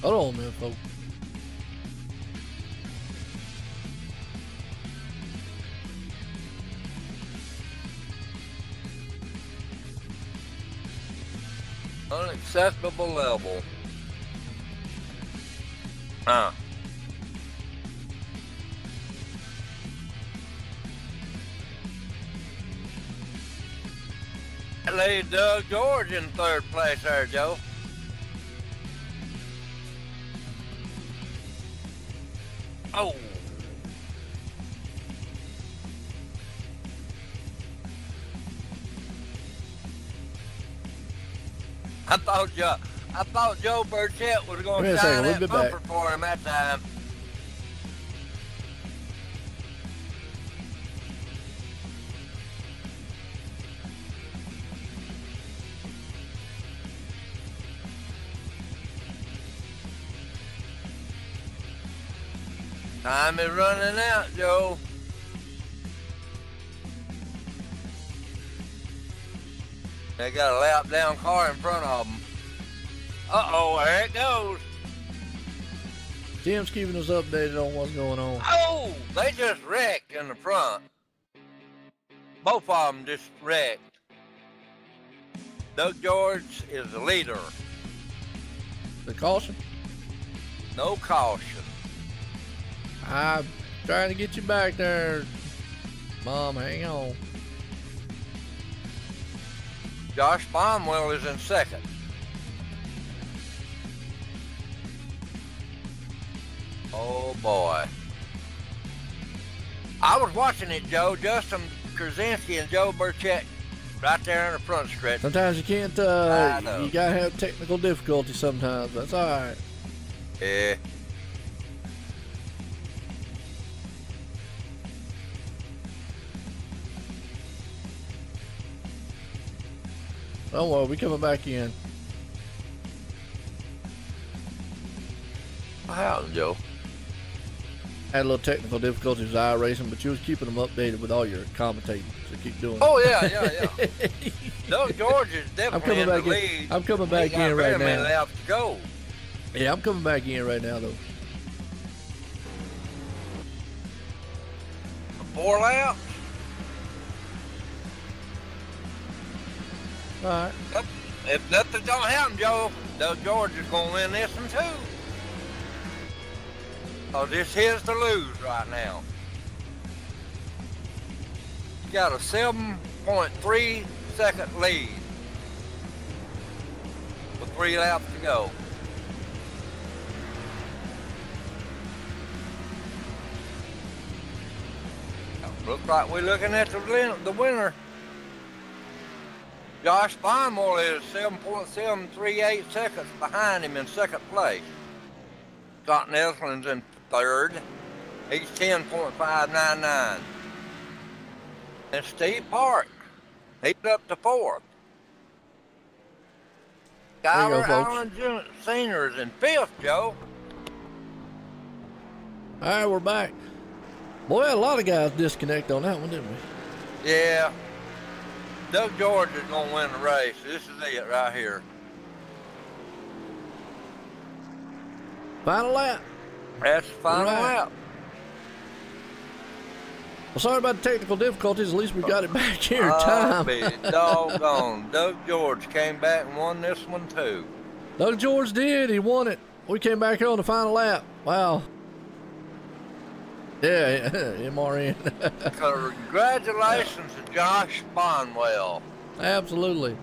Hold on a minute, folks. Unacceptable level. That laid Doug George in 3rd place there, Joe. Oh. I thought Joe Burchett was going to shine that bumper for him that time. Time is running out, Joe. They got a lap down car in front of them. Uh-oh, there it goes. Jim's keeping us updated on what's going on. Oh, they just wrecked in the front. Both of them just wrecked. Doug George is the leader. The caution? No caution. I'm trying to get you back there. Mom, hang on. Josh Baumwell is in 2nd. Oh boy. I was watching it, Joe. Justin Krasinski and Joe Burchett right there in the front stretch. Sometimes you can't, you gotta have technical difficulties sometimes. That's all right. Yeah. Oh, well, we coming back in. What happened, Joe? Had a little technical difficulties with iracing, but you was keeping them updated with all your commentating, so keep doing it. Oh, yeah. Doug George is definitely in the lead. I'm coming back in right now. Very many laps to go. Yeah, I'm coming back in right now, though. 4 laps? All right. If nothing don't happen, Joe, Doug George is going to win this one, too. Oh, this is to lose right now. He's got a 7.3 second lead with 3 laps to go. Looks like we're looking at the winner. Josh Barnwell is 7.738 seconds behind him in second place. Scott Neslin's in third. He's 10.599. And Steve Park, he's up to fourth. Skyler Allen Sr. is in fifth, Joe. All right, we're back. Boy, a lot of guys disconnect on that one, didn't we? Yeah. Doug George is going to win the race. This is it right here. Final lap. That's the final lap. Well, sorry about the technical difficulties. At least we got it back here in time. Be doggone. Doug George came back and won this one, too. Doug George did. He won it. We came back here on the final lap. Wow. Yeah, MRN. Congratulations to Josh Bonwell. Absolutely.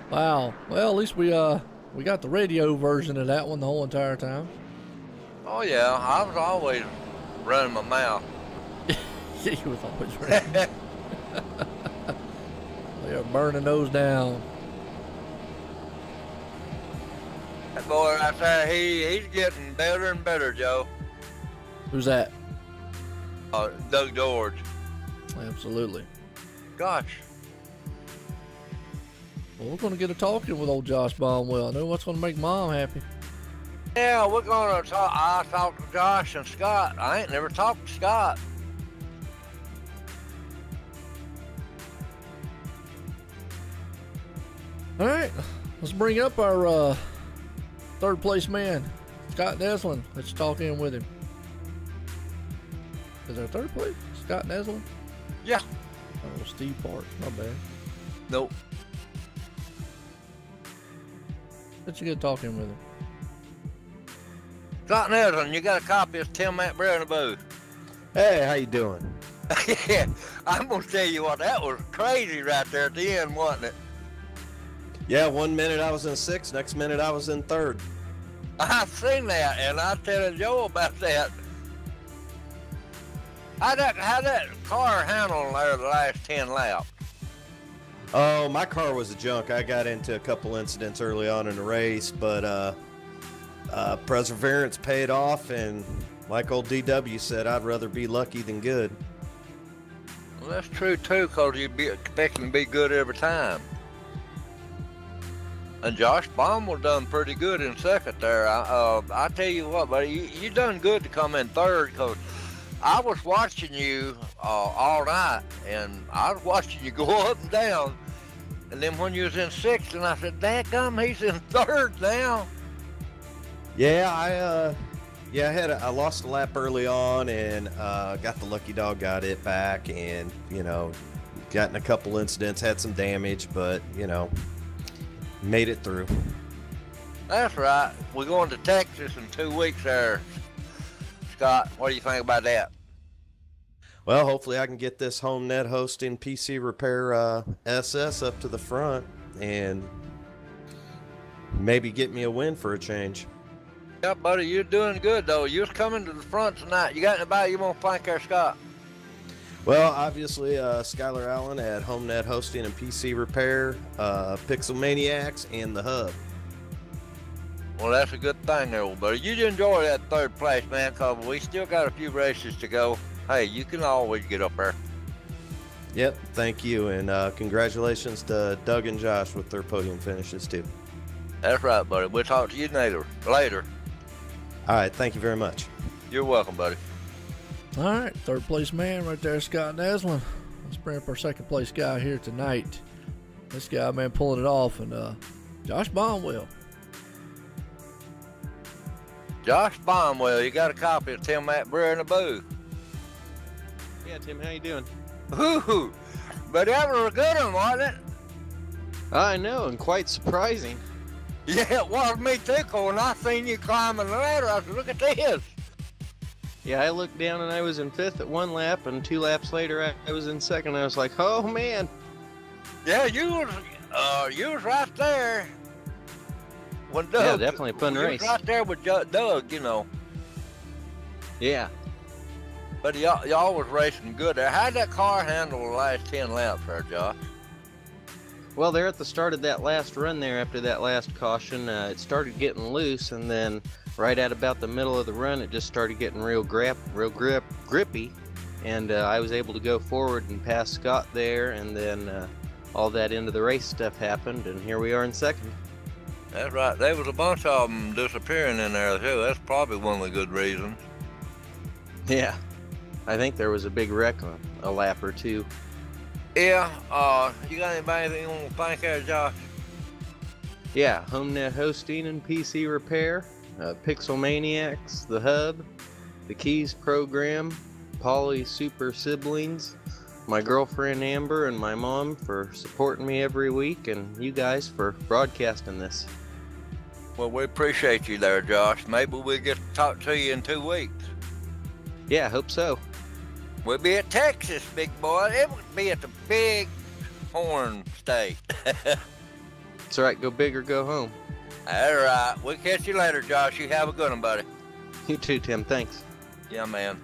Wow. Well, at least we got the radio version of that one the whole entire time. Oh yeah, I was always running my mouth. He was always running. We are burning those down. That boy right there, he's getting better and better, Joe. Who's that? Doug George. Absolutely. Gosh. Well, we're going to get a talking with old Josh Baumwell. I know what's going to make Mom happy. Yeah, we're going to talk. I talked to Josh and Scott. I ain't never talked to Scott. All right. Let's bring up our third place man, Scott Neslin. Let's talk in with him. Is there third place? Scott Neslin? Yeah. Oh, Steve Park. My bad. Nope. Let's get talking with him. Scott Neslin, you got a copy of Tim Matt Bray in the booth. Hey, how you doing? Yeah, I'm going to tell you what, that was crazy right there at the end, wasn't it? Yeah, 1 minute I was in sixth, next minute I was in third. I've seen that, and I tell Joe about that. How'd that car handle there the last 10 laps? Oh, my car was a junk. I got into a couple incidents early on in the race, but perseverance paid off, and like old DW said, I'd rather be lucky than good. Well, that's true too, because you'd be expecting to be good every time. And Josh Baumel done pretty good in second there. I tell you what, buddy, you done good to come in third, because I was watching you all night, and I was watching you go up and down. And then when you was in sixth, and I said, "Dadgum, he's in third now." Yeah, I lost a lap early on, and got the lucky dog, got it back, and got in a couple incidents, had some damage, but made it through. That's right. We're going to Texas in 2 weeks there. Scott, what do you think about that? Well, hopefully I can get this home net hosting PC repair SS up to the front and maybe get me a win for a change. Yeah, buddy, you're doing good, though. You was coming to the front tonight. You got anybody you want to thank there, Scott? Well, obviously, Skylar Allen at HomeNet Hosting and PC Repair, Pixel Maniacs, and the Hub. Well, that's a good thing there, buddy. You enjoy that third place, man, because we still got a few races to go. Hey, you can always get up there. Yep, thank you, and congratulations to Doug and Josh with their podium finishes, too. That's right, buddy. We'll talk to you later. All right, thank you very much. You're welcome, buddy. All right, third place man right there, Scott Neslin. Let's bring up our second place guy here tonight. This guy, man, pulling it off, and Josh Bonwell. Josh Bonwell, you got a copy of Tim Matt Brewer in the booth. Yeah, Tim, how you doing? Ooh, but that was a good one, wasn't it? I know, and quite surprising. Yeah, it was me too, when I seen you climbing the ladder. I said, look at this. Yeah, I looked down and I was in 5th at 1 lap, and 2 laps later I was in 2nd. I was like, oh man. Yeah, you was right there. When Doug, yeah, definitely a fun you race. was right there with Doug, you know. Yeah. But y'all was racing good there. How'd that car handle the last 10 laps there, Josh? Well, there at the start of that last run there, after that last caution, it started getting loose, and then right at about the middle of the run, it just started getting real grippy, and I was able to go forward and pass Scott there, and then all that end of the race stuff happened, and here we are in 2nd. That's right. There was a bunch of them disappearing in there too. That's probably one of the good reasons. Yeah, I think there was a big wreck on a lap or two. Yeah, you got anybody that you want to thank there, Josh? Yeah, HomeNet Hosting and PC Repair, Pixel Maniacs, the Hub, the Keys Program, Polly Super Siblings, my girlfriend Amber, and my mom for supporting me every week, and you guys for broadcasting this. Well, we appreciate you there, Josh. Maybe we'll get to talk to you in 2 weeks. Yeah, I hope so. We'll be at Texas, big boy. It would be at the Big Horn State. It's all right, go big or go home. All right. We'll catch you later, Josh. You have a good one, buddy. You too, Tim. Thanks. Yeah, man.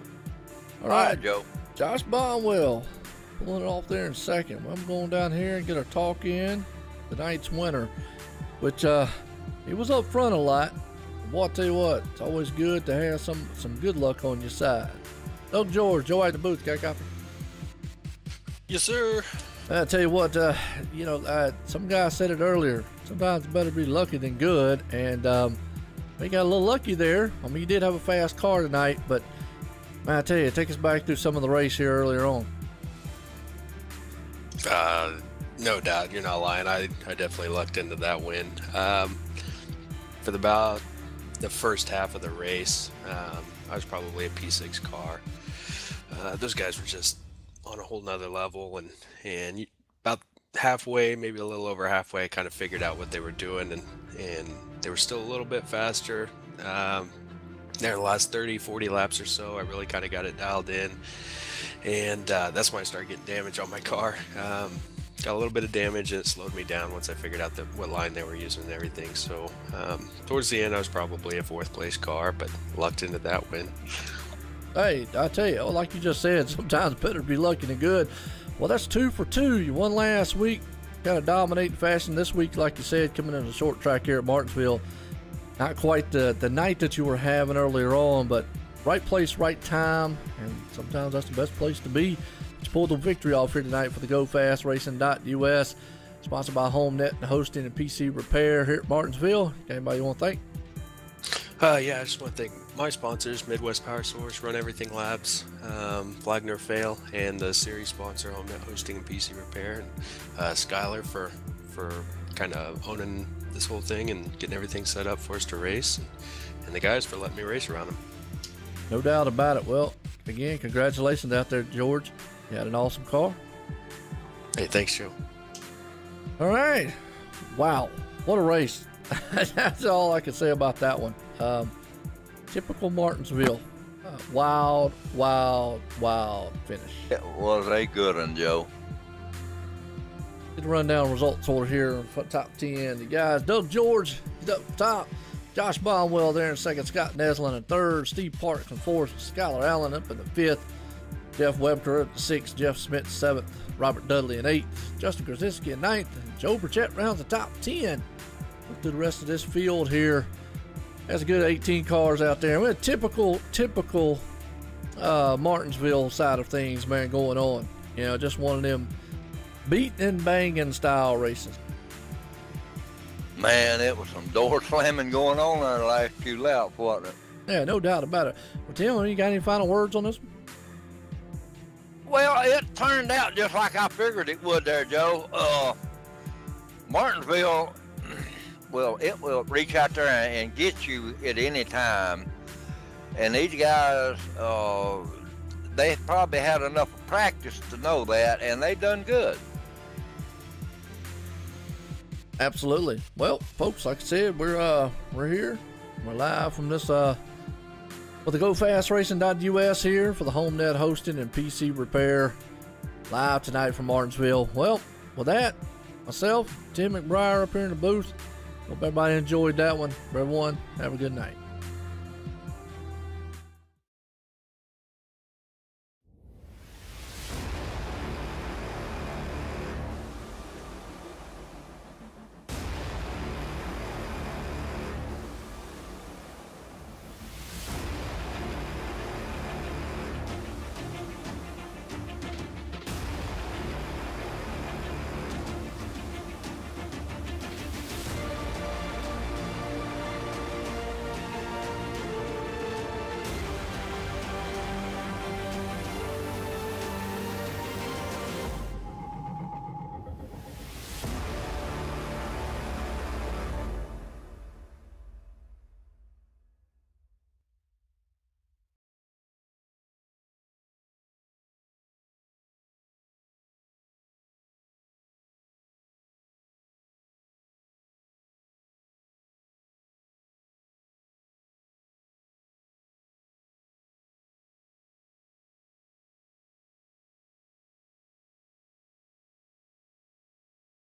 All right, Joe. Josh Bonwell pulling it off there in 2nd. Well, I'm going down here and get our talk in. The night's winner, which he was up front a lot. Boy, I tell you what, it's always good to have some good luck on your side. Doug George, Joe at the booth, got a copy? Yes, sir. I tell you what, some guy said it earlier. Sometimes it's better to be lucky than good, and we got a little lucky there. I mean, you did have a fast car tonight, but man, I tell you, take us back through some of the race here earlier on. No doubt, you're not lying. I definitely lucked into that win. For about the first half of the race, I was probably a P6 car. Those guys were just on a whole nother level, and about halfway, maybe a little over halfway, I kind of figured out what they were doing, and they were still a little bit faster. There the last 30-40 laps or so, I really kind of got it dialed in, and that's when I started getting damage on my car. Got a little bit of damage, and it slowed me down once I figured out what line they were using and everything. So towards the end, I was probably a 4th place car, but lucked into that win. Hey, I tell you, like you just said, sometimes better to be lucky than good. Well, that's 2 for 2. You won last week, kind of dominating fashion this week, like you said, coming in a short track here at Martinsville. Not quite the night that you were having earlier on, but right place, right time, and sometimes that's the best place to be. You pulled the victory off here tonight for the GoFastRacing.us, sponsored by HomeNet and Hosting and PC Repair here at Martinsville. Anybody you want to thank? Yeah, I just want to thank my sponsors, Midwest Power Source, Run Everything Labs, Flag Nor Fail, and the series sponsor, HomeNet Hosting and PC Repair, and Skylar for kind of owning this whole thing and getting everything set up for us to race, and the guys for letting me race around them. No doubt about it. Well, again, congratulations out there, George. You had an awesome car. Hey, thanks, Joe. All right. Wow. What a race. That's all I can say about that one. Typical Martinsville. Wild finish. It was a good one, Joe. Get the rundown results order here on top 10. The guys, Doug George is up top. Josh Bonwell there in 2nd. Scott Neslin in 3rd. Steve Parks in 4th. Skylar Allen up in the 5th. Jeff Webster at the 6th, Jeff Smith 7th, Robert Dudley in 8th, Justin Krasinski in 9th, and Joe Burchett rounds the top 10. Look through the rest of this field here. That's a good 18 cars out there. We had typical Martinsville side of things, man, going on. You know, just one of them beating and banging style races. Man, it was some door slamming going on there the last few laps, wasn't it? Yeah, no doubt about it. Well, Tim, you got any final words on this one? Well, it turned out just like I figured it would there, Joe. Martinsville, well, it will reach out there and get you at any time. And these guys, they probably had enough practice to know that, and they done good. Absolutely. Well, folks, like I said, we're here. We're live from this with the GoFastRacing.us here for the HomeNet hosting and PC repair, live tonight from Martinsville. Well, with that, myself, Tim McBriar up here in the booth. Hope everybody enjoyed that one. For everyone, have a good night.